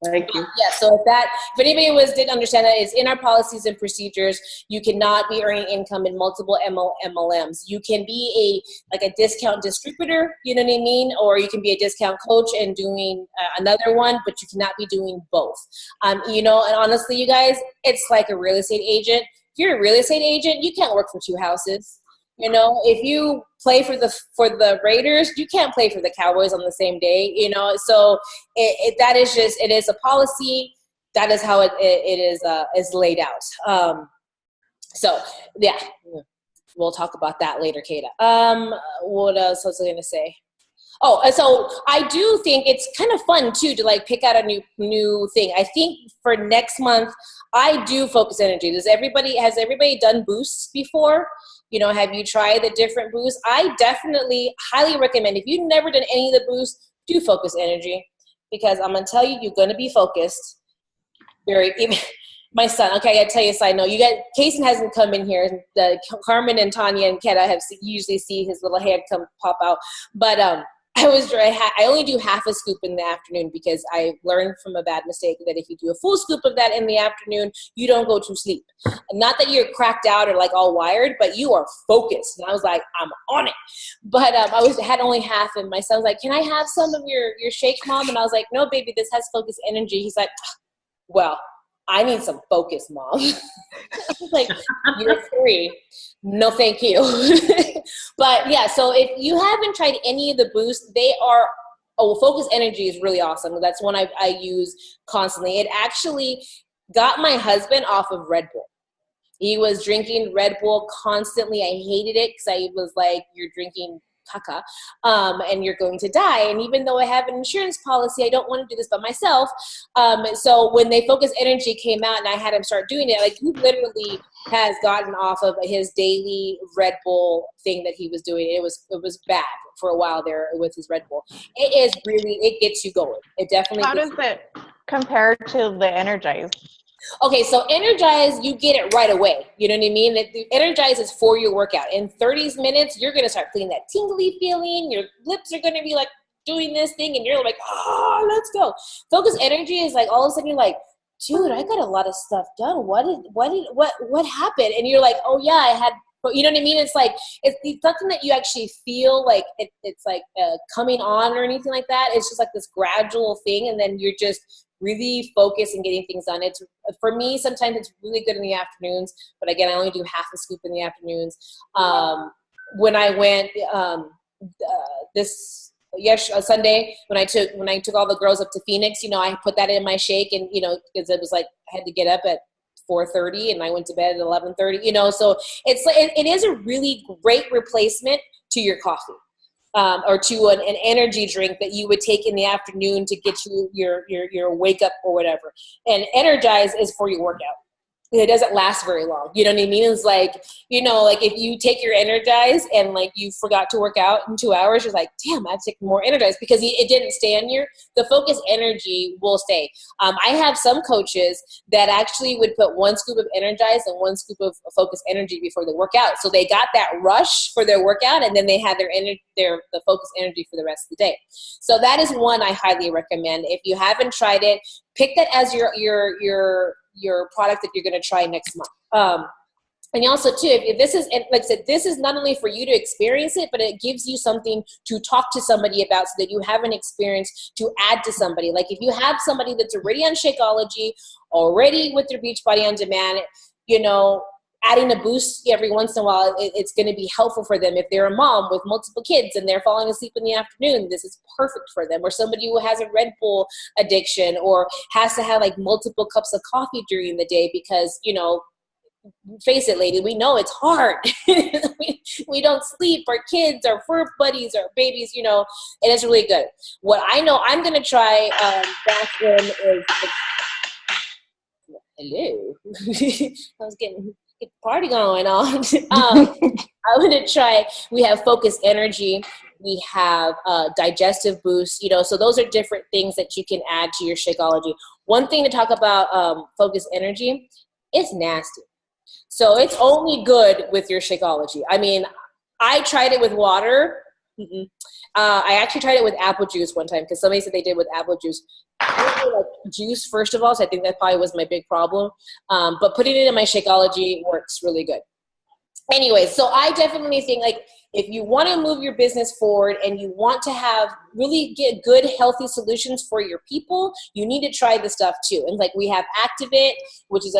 Thank you. Yeah, so if anybody didn't understand that, it's in our policies and procedures. You cannot be earning income in multiple MLMs. You can be a discount distributor, you know what I mean? Or you can be a discount coach and doing another one, but you cannot be doing both. You know, and honestly, you guys, it's like a real estate agent. If you're a real estate agent, you can't work for 2 houses. You know, if you play for the Raiders, you can't play for the Cowboys on the same day, you know. So it is a policy. That is how it is laid out. So yeah, we'll talk about that later, Kata. What else was I going to say? Oh, so I do think it's kind of fun too to like pick out a new thing. I think for next month, I do focus energy. Has everybody done boosts before? You know, have you tried the different boosts? I definitely highly recommend, if you've never done any of the boosts, do focus energy, because I'm gonna tell you, you're gonna be focused. My son, okay, I gotta tell you a side note. Kason hasn't come in here. Carmen and Tanya and Keta usually see his little head pop out. But I only do half a scoop in the afternoon, because I learned from a bad mistake that if you do a full scoop of that in the afternoon, you don't go to sleep. Not that you're cracked out or like all wired, but you are focused. And I was like, I'm on it. But had only half, and my son's like, can I have some of your shake, Mom? And I was like, no, baby, this has focus energy. He's like, well, I need some focus, Mom. I was like, you're free. No, thank you. But yeah, so if you haven't tried any of the boosts, focus energy is really awesome. That's one I use constantly. It actually got my husband off of Red Bull. He was drinking Red Bull constantly. I hated it, because I was like, you're drinking caca, and you're going to die. And even though I have an insurance policy, I don't want to do this by myself. So when they Focus Energy came out and I had him start doing it, like, he literally has gotten off of his daily Red Bull thing that he was doing. It was bad for a while there with his Red Bull. It gets you going. It definitely. How does it compare to the Energize? Okay, so Energize, you get it right away. You know what I mean? Energize is for your workout. In 30 minutes, you're going to start feeling that tingly feeling. Your lips are going to be like doing this thing, and you're like, oh, let's go. Focus Energy is like, all of a sudden you're like, dude, I got a lot of stuff done. What happened? And you're like, oh yeah, I had, you know what I mean? It's like, it's nothing that you actually feel like it's like coming on or anything like that. It's just like this gradual thing, and then you're just really focused and getting things done. It's, for me, sometimes it's really good in the afternoons, but again, I only do half a scoop in the afternoons. When I went Sunday, when I took all the girls up to Phoenix, you know, I put that in my shake, and you know, because it was like I had to get up at 4:30 and I went to bed at 11:30, you know, so it's like it is a really great replacement to your coffee. Or to an energy drink that you would take in the afternoon to get you your wake up or whatever. And Energize is for your workout. It doesn't last very long. You know what I mean? It's like, you know, like if you take your Energize and like you forgot to work out in 2 hours, you're like, damn, I have to take more Energize, because it didn't stay on you. The Focus Energy will stay. I have some coaches that actually would put 1 scoop of Energize and 1 scoop of Focus Energy before they work out. So they got that rush for their workout, and then they had the Focus Energy for the rest of the day. So that is one I highly recommend. If you haven't tried it, pick that as your product that you're going to try next month. And also too, if this is, like I said, this is not only for you to experience it, but it gives you something to talk to somebody about, so that you have an experience to add to somebody. Like if you have somebody that's already on Shakeology, already with their Beachbody On Demand, you know, adding a boost every once in a while, it's going to be helpful for them. If they're a mom with multiple kids and they're falling asleep in the afternoon, this is perfect for them. Or somebody who has a Red Bull addiction, or has to have like multiple cups of coffee during the day, because, you know, face it, lady, we know it's hard. we don't sleep, our kids, our fur buddies, our babies, you know, and it's really good. What I know I'm going to try back in is, hello. I was getting party going on. I'm going to try, we have Focus Energy, we have Digestive Boost, you know, so those are different things that you can add to your Shakeology. One thing to talk about Focus Energy, it's nasty. So it's only good with your Shakeology. I mean, I tried it with water. I actually tried it with apple juice one time, because somebody said they did with apple juice. I really like juice, first of all, so I think that probably was my big problem. But putting it in my Shakeology works really good. Anyway, so I definitely think, like, if you want to move your business forward and you want to have really get good, healthy solutions for your people, you need to try this stuff too. And like, we have Activate, which is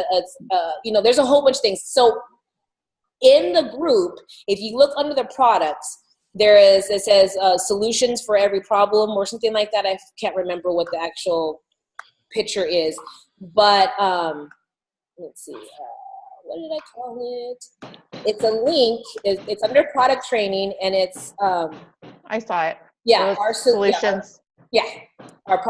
you know, there's a whole bunch of things. So in the group, if you look under the products, it says solutions for every problem or something like that. I can't remember what the actual picture is, but let's see. What did I call it? It's a link. It's under product training, and it's. I saw it. Yeah, Those solutions. Yeah, our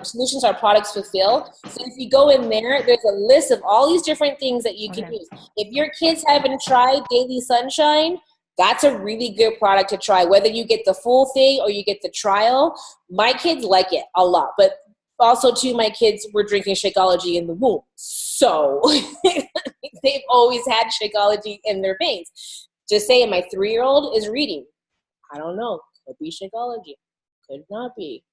solutions, our products fulfill. So if you go in there, there's a list of all these different things that you can use. If your kids haven't tried Daily Sunshine, that's a really good product to try. Whether you get the full thing or you get the trial, my kids like it a lot. But also, too, my kids were drinking Shakeology in the womb. So they've always had Shakeology in their veins. Just saying, my 3-year-old is reading. I don't know. Could be Shakeology. Could not be.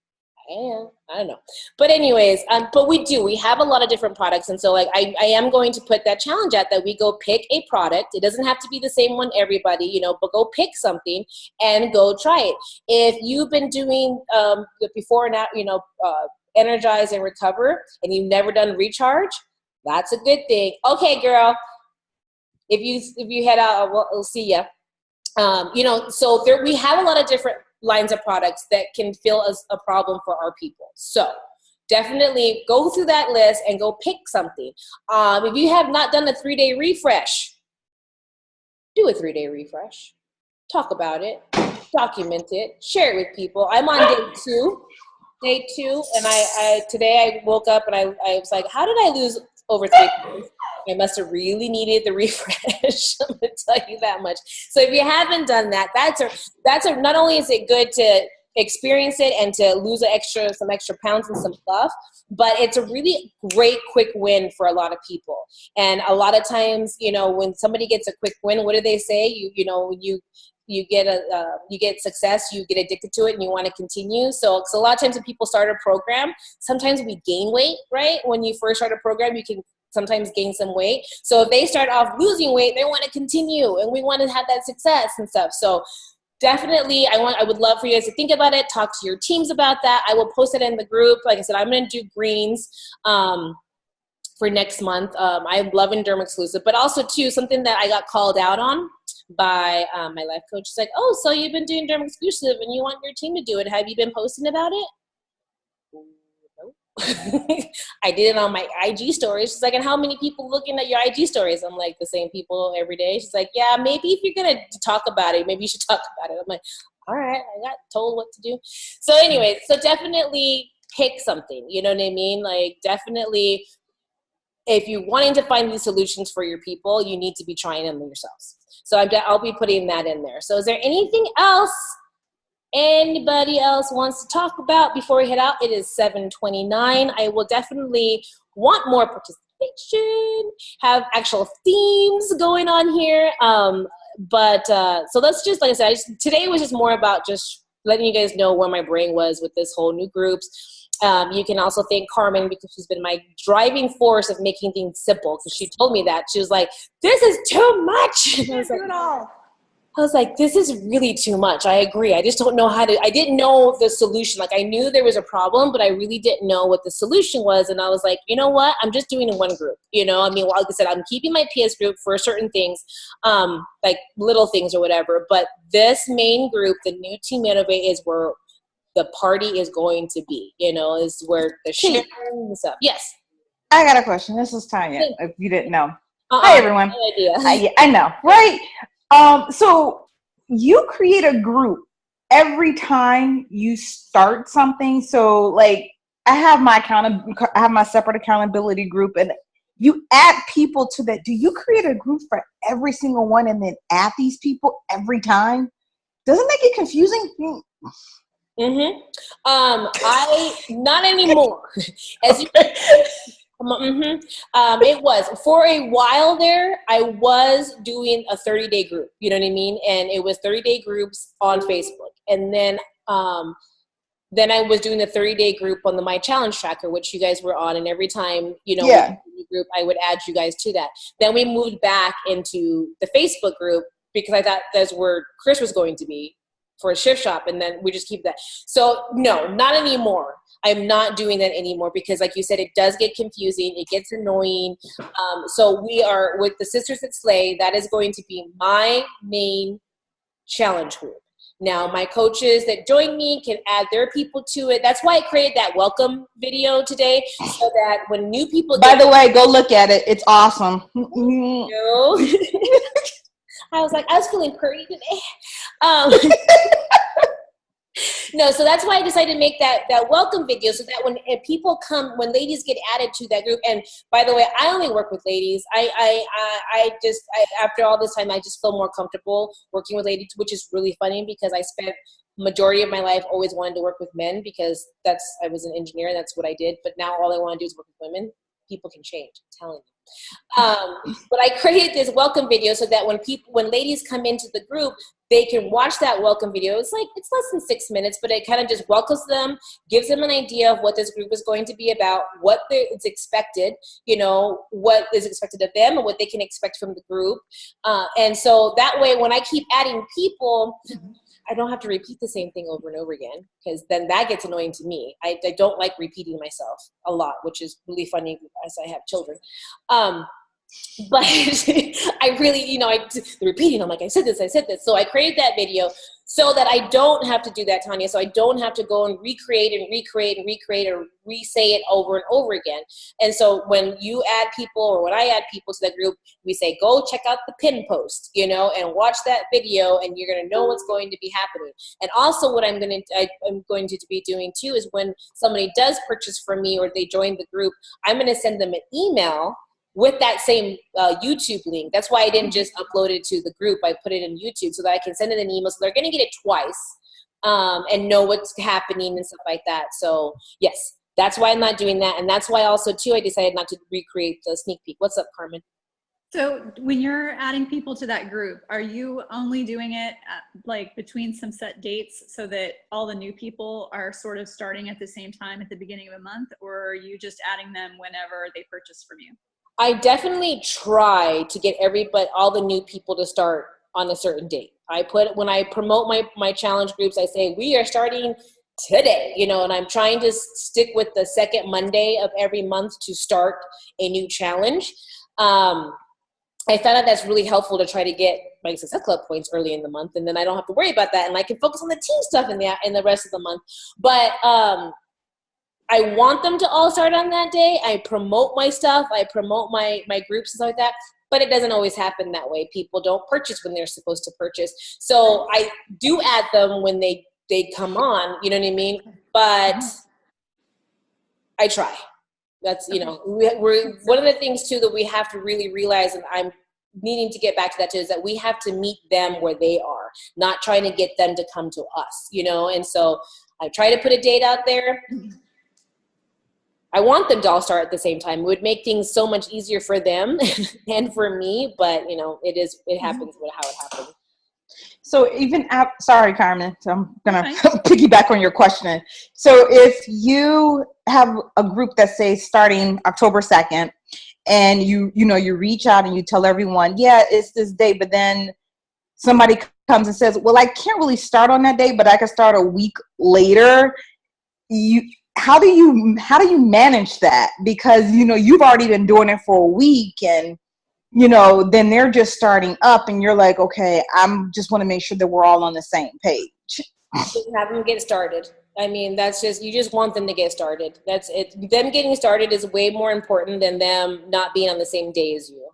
I don't know. But anyways, but we have a lot of different products. And so like, I am going to put that challenge out that we go pick a product. It doesn't have to be the same one, everybody, you know, but go pick something and go try it. If you've been doing the before and after, you know, energize and recover, and you've never done recharge, that's a good thing. Okay, girl. If you head out, we'll see ya. You know, so we have a lot of different lines of products that can fill as a problem for our people. So definitely go through that list and go pick something. If you have not done a 3-day refresh, do a 3-day refresh. Talk about it, document it, share it with people. I'm on day two, and I today I woke up and I was like, how did I lose over 3 pounds? I must have really needed the refresh. I'm gonna tell you that much. So if you haven't done that, that's a not only is it good to experience it and to lose some extra pounds and some stuff, but it's a really great quick win for a lot of people. And a lot of times, you know, when somebody gets a quick win, what do they say? You know, you get success, you get addicted to it, and you want to continue. So a lot of times when people start a program, sometimes we gain weight, right? When you first start a program, you can sometimes gain some weight. So if they start off losing weight, they want to continue, and we want to have that success and stuff. So definitely, I would love for you guys to think about it, talk to your teams about that. I will post it in the group. Like I said, I'm going to do greens for next month. I'm loving Derm Exclusive, but also too, something that I got called out on by my life coach. She's like, oh, so you've been doing Derm Exclusive and you want your team to do it. Have you been posting about it? I did it on my IG stories. She's like, and how many people looking at your IG stories? I'm like, the same people every day. She's like, yeah, maybe if you're going to talk about it, maybe you should talk about it. I'm like, all right, I got told what to do. So anyway, so definitely pick something, you know what I mean? Like definitely, if you're wanting to find these solutions for your people, you need to be trying them yourselves. So I'll be putting that in there. So is there anything else anybody else wants to talk about before we head out? It is 7:29. I will definitely want more participation, have actual themes going on here. So let's just, like I said, today was just more about just letting you guys know where my brain was with this whole new groups. You can also thank Carmen because she's been my driving force of making things simple, because she told me that. She was like, this is too much. I was like, this is really too much. I agree. I just don't know I didn't know the solution. Like I knew there was a problem, but I really didn't know what the solution was. And I was like, you know what? I'm just doing it in one group. You know, I mean, like I said, I'm keeping my PS group for certain things, like little things or whatever. But this main group, the new Team Innovate, is where the party is going to be, you know, is where the sharing and stuff. Yes. I got a question. This is Tanya, if you didn't know. Hi, everyone. No idea. I know, right? So you create a group every time you start something. So like I have my separate accountability group, and you add people to that. Do you create a group for every single one and then add these people every time? Doesn't that get confusing? Mm-hmm. I not anymore. As you it was for a while there. I was doing a 30-day group, you know what I mean, and it was 30-day groups on Facebook, and then I was doing the 30-day group on the My Challenge Tracker, which you guys were on, and every time, you know, group, I would add you guys to that. Then we moved back into the Facebook group because I thought that's where Chris was going to be for a shift shop, and then we just keep that. So no, not anymore. I'm not doing that anymore because, like you said, it does get confusing. It gets annoying. So we are with the Sisters that Slay. That is going to be my main challenge group. Now, my coaches that join me can add their people to it. That's why I created that welcome video today, so that when new people By the way, go look at it. It's awesome. I was like, I was feeling pretty today. No, so that's why I decided to make that welcome video, so that when people come, when ladies get added to that group, and by the way, I only work with ladies. I just after all this time, I just feel more comfortable working with ladies, which is really funny because I spent majority of my life always wanted to work with men because I was an engineer and that's what I did. But now all I want to do is work with women. People can change, I'm telling you. But I created this welcome video so that when ladies come into the group, they can watch that welcome video. It's less than 6 minutes, but it kind of just welcomes them, gives them an idea of what this group is going to be about, what it's expected, what is expected of them and what they can expect from the group. And so that way, when I keep adding people, I don't have to repeat the same thing over and over again, because then that gets annoying to me. I don't like repeating myself a lot, which is really funny as I have children. But I really, repeating, I'm like, I said this. So I created that video so that I don't have to do that, Tanya. So I don't have to go and recreate or re-say it over and over again. And so when you add people, or when I add people to the group, we say, go check out the pin post, and watch that video, and you're going to know what's going to be happening. And also what I'm going to be doing too is when somebody does purchase from me or they join the group, I'm going to send them an email with that same YouTube link. That's why I didn't just upload it to the group. I put it in YouTube so that I can send it an email. So they're going to get it twice and know what's happening and stuff like that. So yes, that's why I'm not doing that. And that's why also too, I decided not to recreate the sneak peek. What's up, Carmen? So when you're adding people to that group, are you only doing it between some set dates so that all the new people are sort of starting at the same time at the beginning of a month, or are you just adding them whenever they purchase from you? I definitely try to get all the new people to start on a certain date. When I promote my challenge groups, I say, we are starting today, and I'm trying to stick with the second Monday of every month to start a new challenge. I found out that's really helpful to try to get my Success Club points early in the month, and then I don't have to worry about that, and I can focus on the team stuff in the rest of the month. But I want them to all start on that day. I promote my stuff. I promote my groups and stuff like that. But it doesn't always happen that way. People don't purchase when they're supposed to purchase. So I do add them when they come on, you know what I mean? But I try. That's, we're one of the things too that we have to really realize, and I'm needing to get back to that too, is that we have to meet them where they are, not trying to get them to come to us, And so I try to put a date out there. I want them to all start at the same time. It would make things so much easier for them and for me, but it happens how it happens. So even sorry, Carmen, so I'm gonna piggyback on your question. So if you have a group that says starting October 2nd, and you reach out and you tell everyone, yeah, it's this day, but then somebody comes and says, well, I can't really start on that day, but I can start a week later. How do you manage that? Because, you've already been doing it for a week, and, then they're just starting up, and you're like, okay, I'm just want to make sure that we're all on the same page. Just have them get started. I mean, you just want them to get started. That's it. Them getting started is way more important than them not being on the same day as you,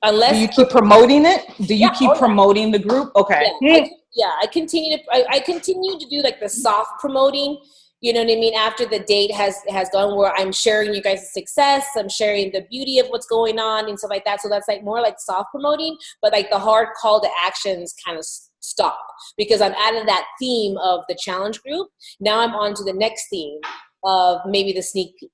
Unless, do you keep promoting it? Do you keep promoting the group? Okay. I continue to do like the soft promoting, you know what I mean? After the date has gone, where I'm sharing you guys' success, I'm sharing the beauty of what's going on and stuff like that. So that's like more like soft promoting, but like the hard call to actions kind of stop, because I'm out of that theme of the challenge group. Now I'm on to the next theme of maybe the sneak peek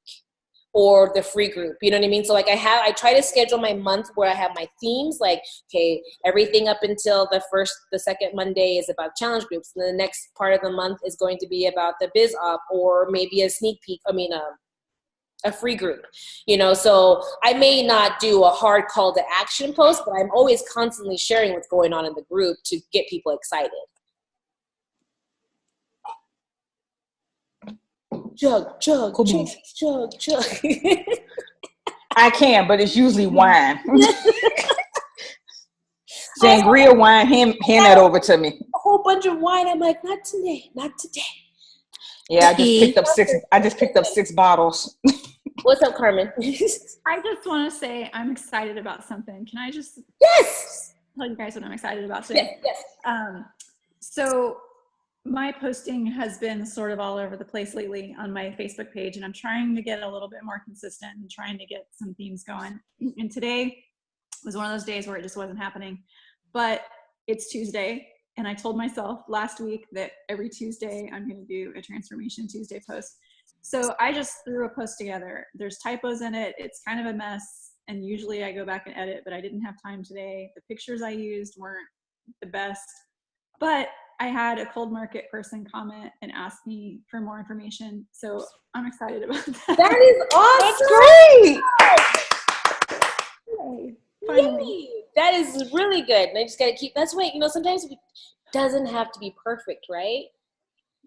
or the free group, you know what I mean? So like I try to schedule my month where I have my themes, like, okay, everything up until the second Monday is about challenge groups. And the next part of the month is going to be about the biz op, or maybe a sneak peek, a free group, so I may not do a hard call to action post, but I'm always constantly sharing what's going on in the group to get people excited. Chug, chug, cool chug, chug, chug. I can, but it's usually wine. Sangria wine, hand that over to me. A whole bunch of wine. I'm like, not today, not today. Yeah, I just picked up six bottles. What's up, Carmen? I just want to say I'm excited about something. Can I just tell you guys what I'm excited about today? Yes. So my posting has been sort of all over the place lately on my Facebook page, and I'm trying to get a little bit more consistent and trying to get some themes going. And today was one of those days where it just wasn't happening. But it's Tuesday, and I told myself last week that every Tuesday I'm going to do a Transformation Tuesday post. So I just threw a post together. There's typos in it. It's kind of a mess, and usually I go back and edit, but I didn't have time today. The pictures I used weren't the best, but I had a cold market person comment and ask me for more information. So I'm excited about that. That is awesome. Great. Yay. That is really good. And I just got to keep, that's why, sometimes it doesn't have to be perfect, right?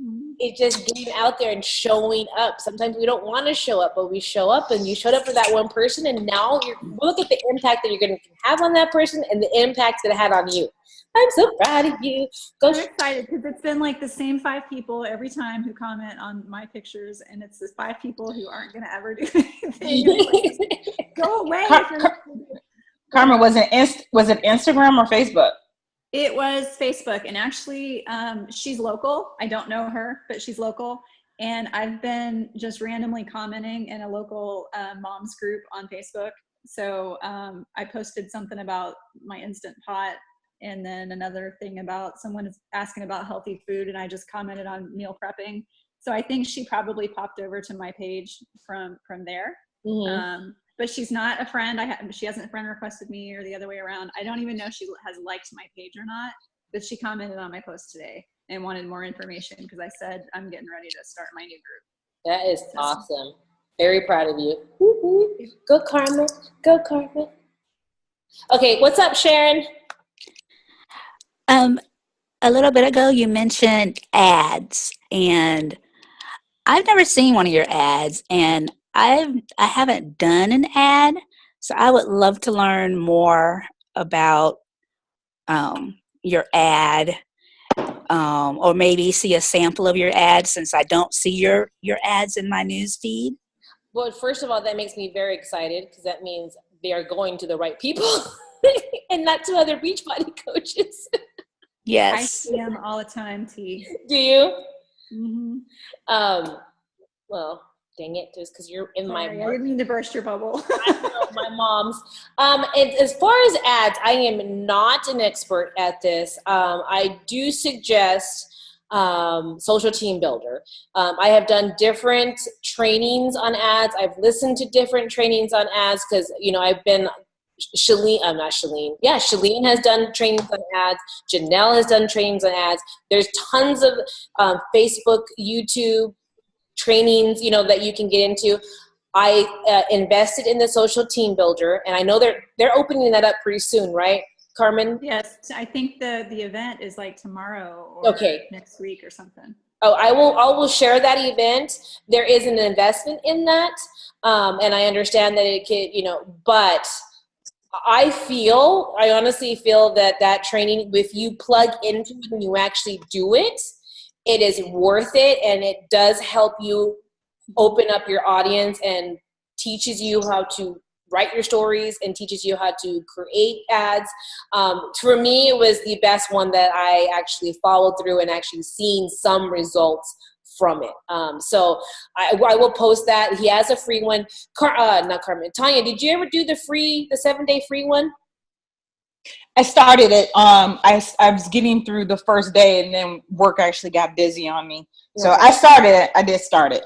Mm-hmm. It's just getting out there and showing up. Sometimes we don't want to show up, but we show up, and you showed up for that one person, and now look at the impact that you're going to have on that person and the impact that it had on you. I'm so proud of you. I'm excited because it's been like the same 5 people every time who comment on my pictures, and it's the 5 people who aren't going to ever do anything. Like, go away. Carmen, was it Instagram or Facebook? It was Facebook, and actually she's local. I don't know her, but she's local. And I've been just randomly commenting in a local moms group on Facebook. So I posted something about my Instant Pot, and then another thing about someone is asking about healthy food, and I just commented on meal prepping. So I think she probably popped over to my page from there. Mm-hmm. But she's not a friend. She hasn't friend requested me or the other way around. I don't even know if she has liked my page or not, but she commented on my post today and wanted more information because I said I'm getting ready to start my new group. That is awesome. Very proud of you. Woo-hoo. Go Carmen. Go Carmen. Okay, what's up, Sharon? A little bit ago you mentioned ads, and I've never seen one of your ads, and I haven't done an ad, so I would love to learn more about your ad, or maybe see a sample of your ad, since I don't see your ads in my news feed. Well, first of all, that makes me very excited because that means they are going to the right people and not to other Beachbody coaches. Yes. I see them all the time, T. Do you? Mm-hmm. Well, dang it, just because you're in Sorry, my. I didn't mean to burst your bubble. I know, my mom's. And as far as ads, I am not an expert at this. I do suggest Social Team Builder. I have done different trainings on ads. I've listened to different trainings on ads because, I've been. Shalene has done trainings on ads. Janelle has done trainings on ads. There's tons of Facebook, YouTube trainings, that you can get into. I invested in the Social Team Builder, and I know they're opening that up pretty soon, right, Carmen? Yes, I think the event is like tomorrow or next week or something. Oh, I will share that event. There is an investment in that, and I understand that it could, but I honestly feel that training, if you plug into it and you actually do it, it is worth it, and it does help you open up your audience and teaches you how to write your stories and teaches you how to create ads. For me, it was the best one that I actually followed through and actually seen some results from it. So I will post that. He has a free one. Not Carmen. Tanya, did you ever do the 7-day free one? I started it. I was getting through the first day, and then work actually got busy on me. So I started it. I did start it.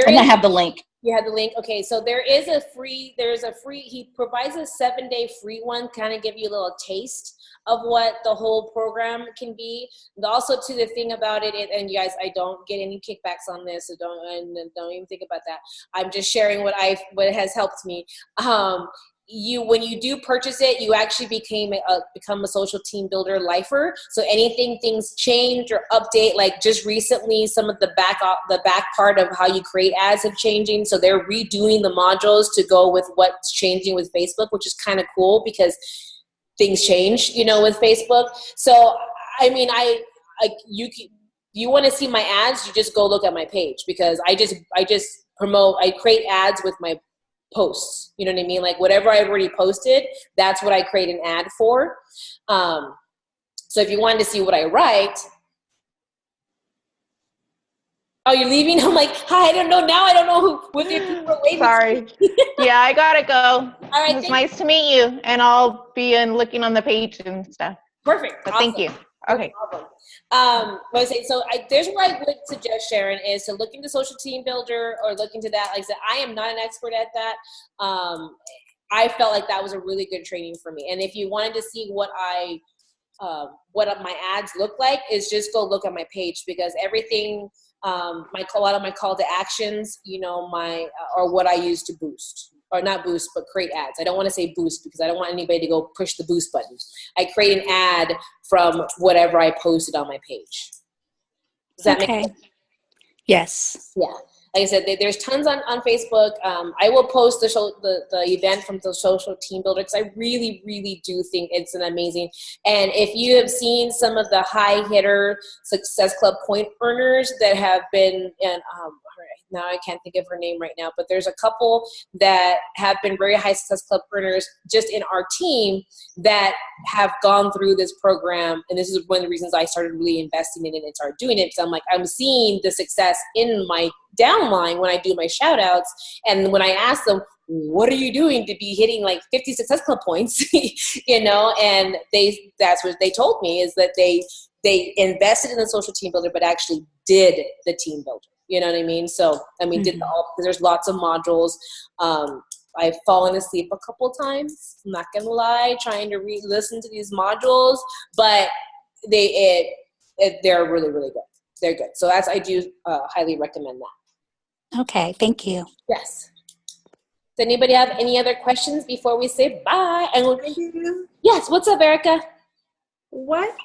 I have the link. You have the link. Okay, so there's a free, he provides a 7-day free one, kind of give you a little taste of what the whole program can be. And also to the thing about it, and you guys, I don't get any kickbacks on this, so don't even think about that. I'm just sharing what has helped me. When you do purchase it, you actually become a Social Team Builder lifer. So things change or update, like just recently, some of the back part of how you create ads have changing. So they're redoing the modules to go with what's changing with Facebook, which is kind of cool because things change, with Facebook. So, I mean, you want to see my ads, you just go look at my page because I create ads with my posts. You know what I mean? Like whatever I've already posted, that's what I create an ad for. So if you wanted to see what I write, oh, you're leaving? I'm like, hi, I don't know. Now I don't know who, if people are waiting. Sorry. Yeah, I gotta go. All right. It was nice to meet you, and I'll be looking on the page and stuff. Perfect. But Awesome. thank you. Okay. No problem. What I say, so there's what I would suggest, Sharon, is to look into Social Team Builder or look into that. Like I said, I am not an expert at that. I felt like that was a really good training for me. And if you wanted to see what my ads look like, is just go look at my page, because everything, a lot of my call to actions, you know, or what I use to boost, or not boost, but create ads. I don't want to say boost because I don't want anybody to go push the boost button. I create an ad from whatever I posted on my page. Does that make sense? Yes. Yeah. Like I said, there's tons on Facebook. I will post the event from the Social Team Builder, because I really, really do think it's an amazing. And if you have seen some of the high hitter Success Club point earners that have been, and now I can't think of her name right now, but there's a couple that have been very high Success Club earners just in our team that have gone through this program. And this is one of the reasons I started really investing in it and started doing it. Because I'm like, I'm seeing the success in my downline when I do my shout outs. And when I ask them, what are you doing to be hitting like 50 Success Club points, you know, and that's what they told me, is that they invested in the Social Team Builder, but actually did the team builder. You know what I mean? So, I mean, because there's lots of modules. I've fallen asleep a couple times. I'm not going to lie, trying to listen to these modules, but they're really, really good. They're good. So I do highly recommend that. Okay. Thank you. Yes. Does anybody have any other questions before we say bye? Thank you. Yes. What's up, Erica? What,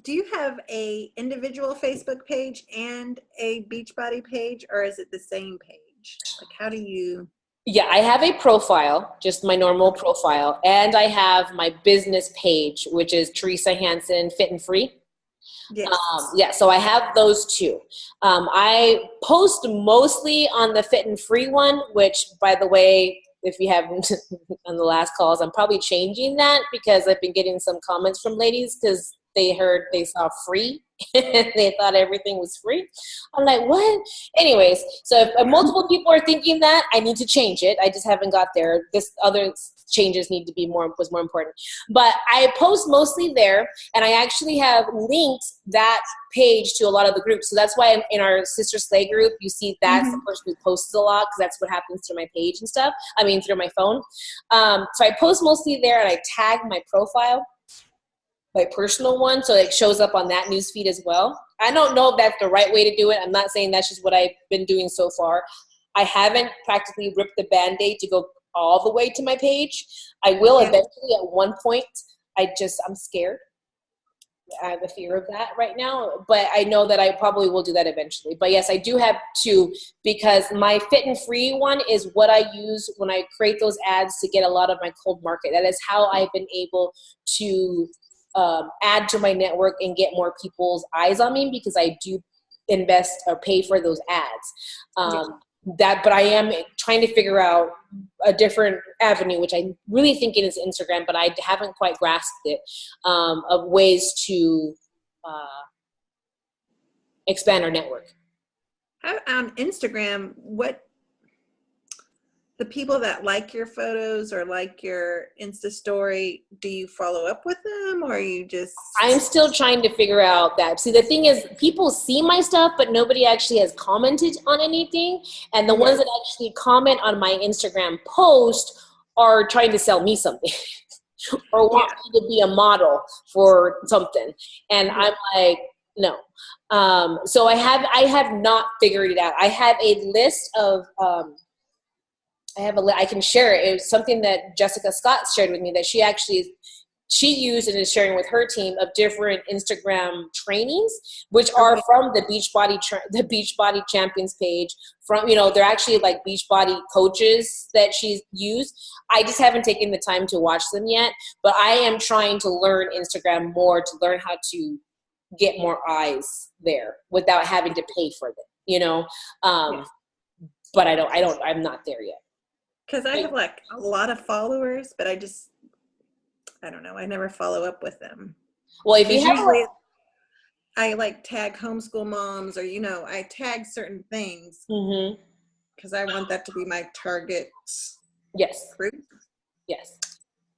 do you have a individual Facebook page and a Beachbody page, or is it the same page? Like, how do you? Yeah, I have a profile, just my normal profile, and I have my business page, which is Teresa Hansen Fit and Free. Yes. So I have those two. I post mostly on the Fit and Free one, which, by the way, if you haven't on the last calls, I'm probably changing that, because I've been getting some comments from ladies because they saw free and they thought everything was free. I'm like, what? Anyways, so if multiple people are thinking that, I need to change it. I just haven't got there. This other changes need to be more important. But I post mostly there, and I actually have linked that page to a lot of the groups. So that's why in our Sister Slay group, you see that's the person who posts a lot, because that's what happens through my page and stuff. I mean, through my phone. So I post mostly there, and I tag my profile, my personal one, so it shows up on that newsfeed as well. I don't know if that's the right way to do it. I'm not saying that's just what I've been doing so far. I haven't practically ripped the Band-Aid to go all the way to my page. I will eventually at one point. I'm scared. I have a fear of that right now, but I know that I probably will do that eventually. But yes, I do have two, because my Fit and Free one is what I use when I create those ads to get a lot of my cold market. That is how I've been able to add to my network and get more people's eyes on me, because I do invest or pay for those ads. But I am trying to figure out a different avenue, which I'm really thinking is Instagram, but I haven't quite grasped it, of ways to expand our network. On Instagram, what the people that like your photos or like your Insta story, do you follow up with them, or are you just? I'm still trying to figure out that. See, the thing is, people see my stuff, but nobody actually has commented on anything. And the ones that actually comment on my Instagram post are trying to sell me something or want me to be a model for something. And I'm like, no. So I have not figured it out. I have a list of, I can share it. It was something that Jessica Scott shared with me that she used and is sharing with her team, of different Instagram trainings, which are from the Beachbody Champions page. From, they're actually like Beachbody coaches that she's used. I just haven't taken the time to watch them yet, but I am trying to learn Instagram more, to learn how to get more eyes there without having to pay for them, but I'm not there yet. Because I have like a lot of followers, but I don't know. I never follow up with them. Well, if you Because have usually I like tag homeschool moms, or I tag certain things Mm-hmm. because I want that to be my target Yes. group. Yes.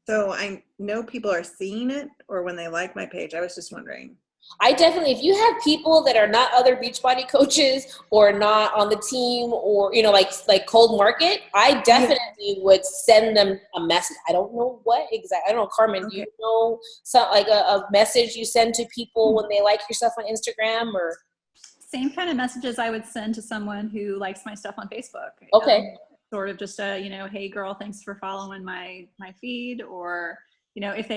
So I know people are seeing it, or when they like my page. I was just wondering. I definitely, if you have people that are not other Beachbody coaches or not on the team, or like cold market, I definitely would send them a message. I don't know what exactly. I don't know, Carmen. Do you know like a message you send to people when they like your stuff on Instagram, or? Same kind of messages I would send to someone who likes my stuff on Facebook. Okay. Sort of just a, hey girl, thanks for following my feed, or, if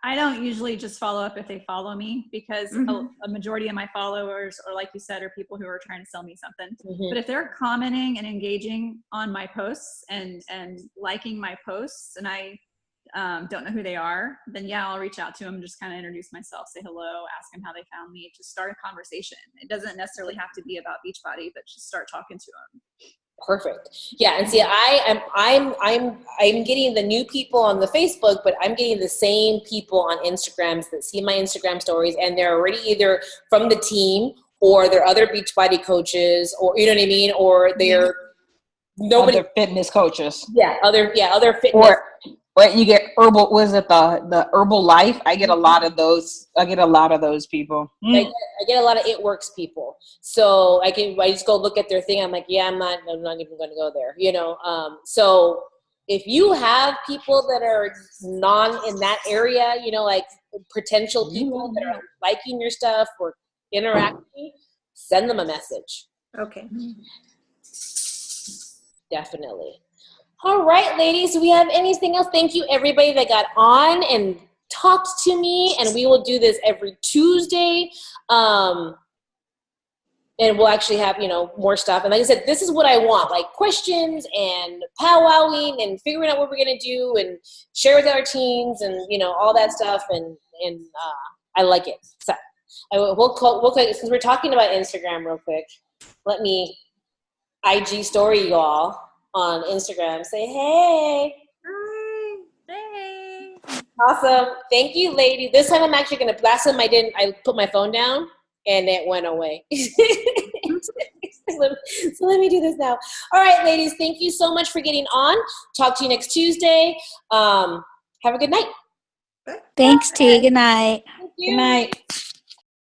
I don't usually just follow up if they follow me, because a majority of my followers, or like you said, are people who are trying to sell me something. But if they're commenting and engaging on my posts and liking my posts, and I don't know who they are, then yeah, I'll reach out to them, just kind of introduce myself, say hello, ask them how they found me, just start a conversation. It doesn't necessarily have to be about Beachbody, but just start talking to them. Perfect. Yeah, and see, I'm getting the new people on the Facebook, but I'm getting the same people on Instagrams that see my Instagram stories, and they're already either from the team, or they're other Beachbody coaches, or you know what I mean, or they're other fitness coaches. Yeah, other fitness. Or you get herbal. Was it the Herbal Life? I get a lot of those. I get a lot of those people. I get a lot of It Works people. So I just go look at their thing. I'm like, yeah, I'm not even going to go there. So if you have people that are in that area, like potential people that are liking your stuff or interacting, send them a message. Okay. Definitely. All right, ladies, do we have anything else? Thank you, everybody that got on and talked to me, and we will do this every Tuesday. And we'll actually have, more stuff. And like I said, this is what I want, like questions and powwowing and figuring out what we're going to do and share with our teams and, all that stuff. And I like it. So since we're talking about Instagram real quick, let me IG story y'all on Instagram. Say, hey. Hi. Hey. Awesome. Thank you, ladies. This time I'm actually going to, last time I put my phone down and it went away. So let me do this now. All right, ladies, thank you so much for getting on. Talk to you next Tuesday. Have a good night. Thanks, T. Good night. Thank you. Good night.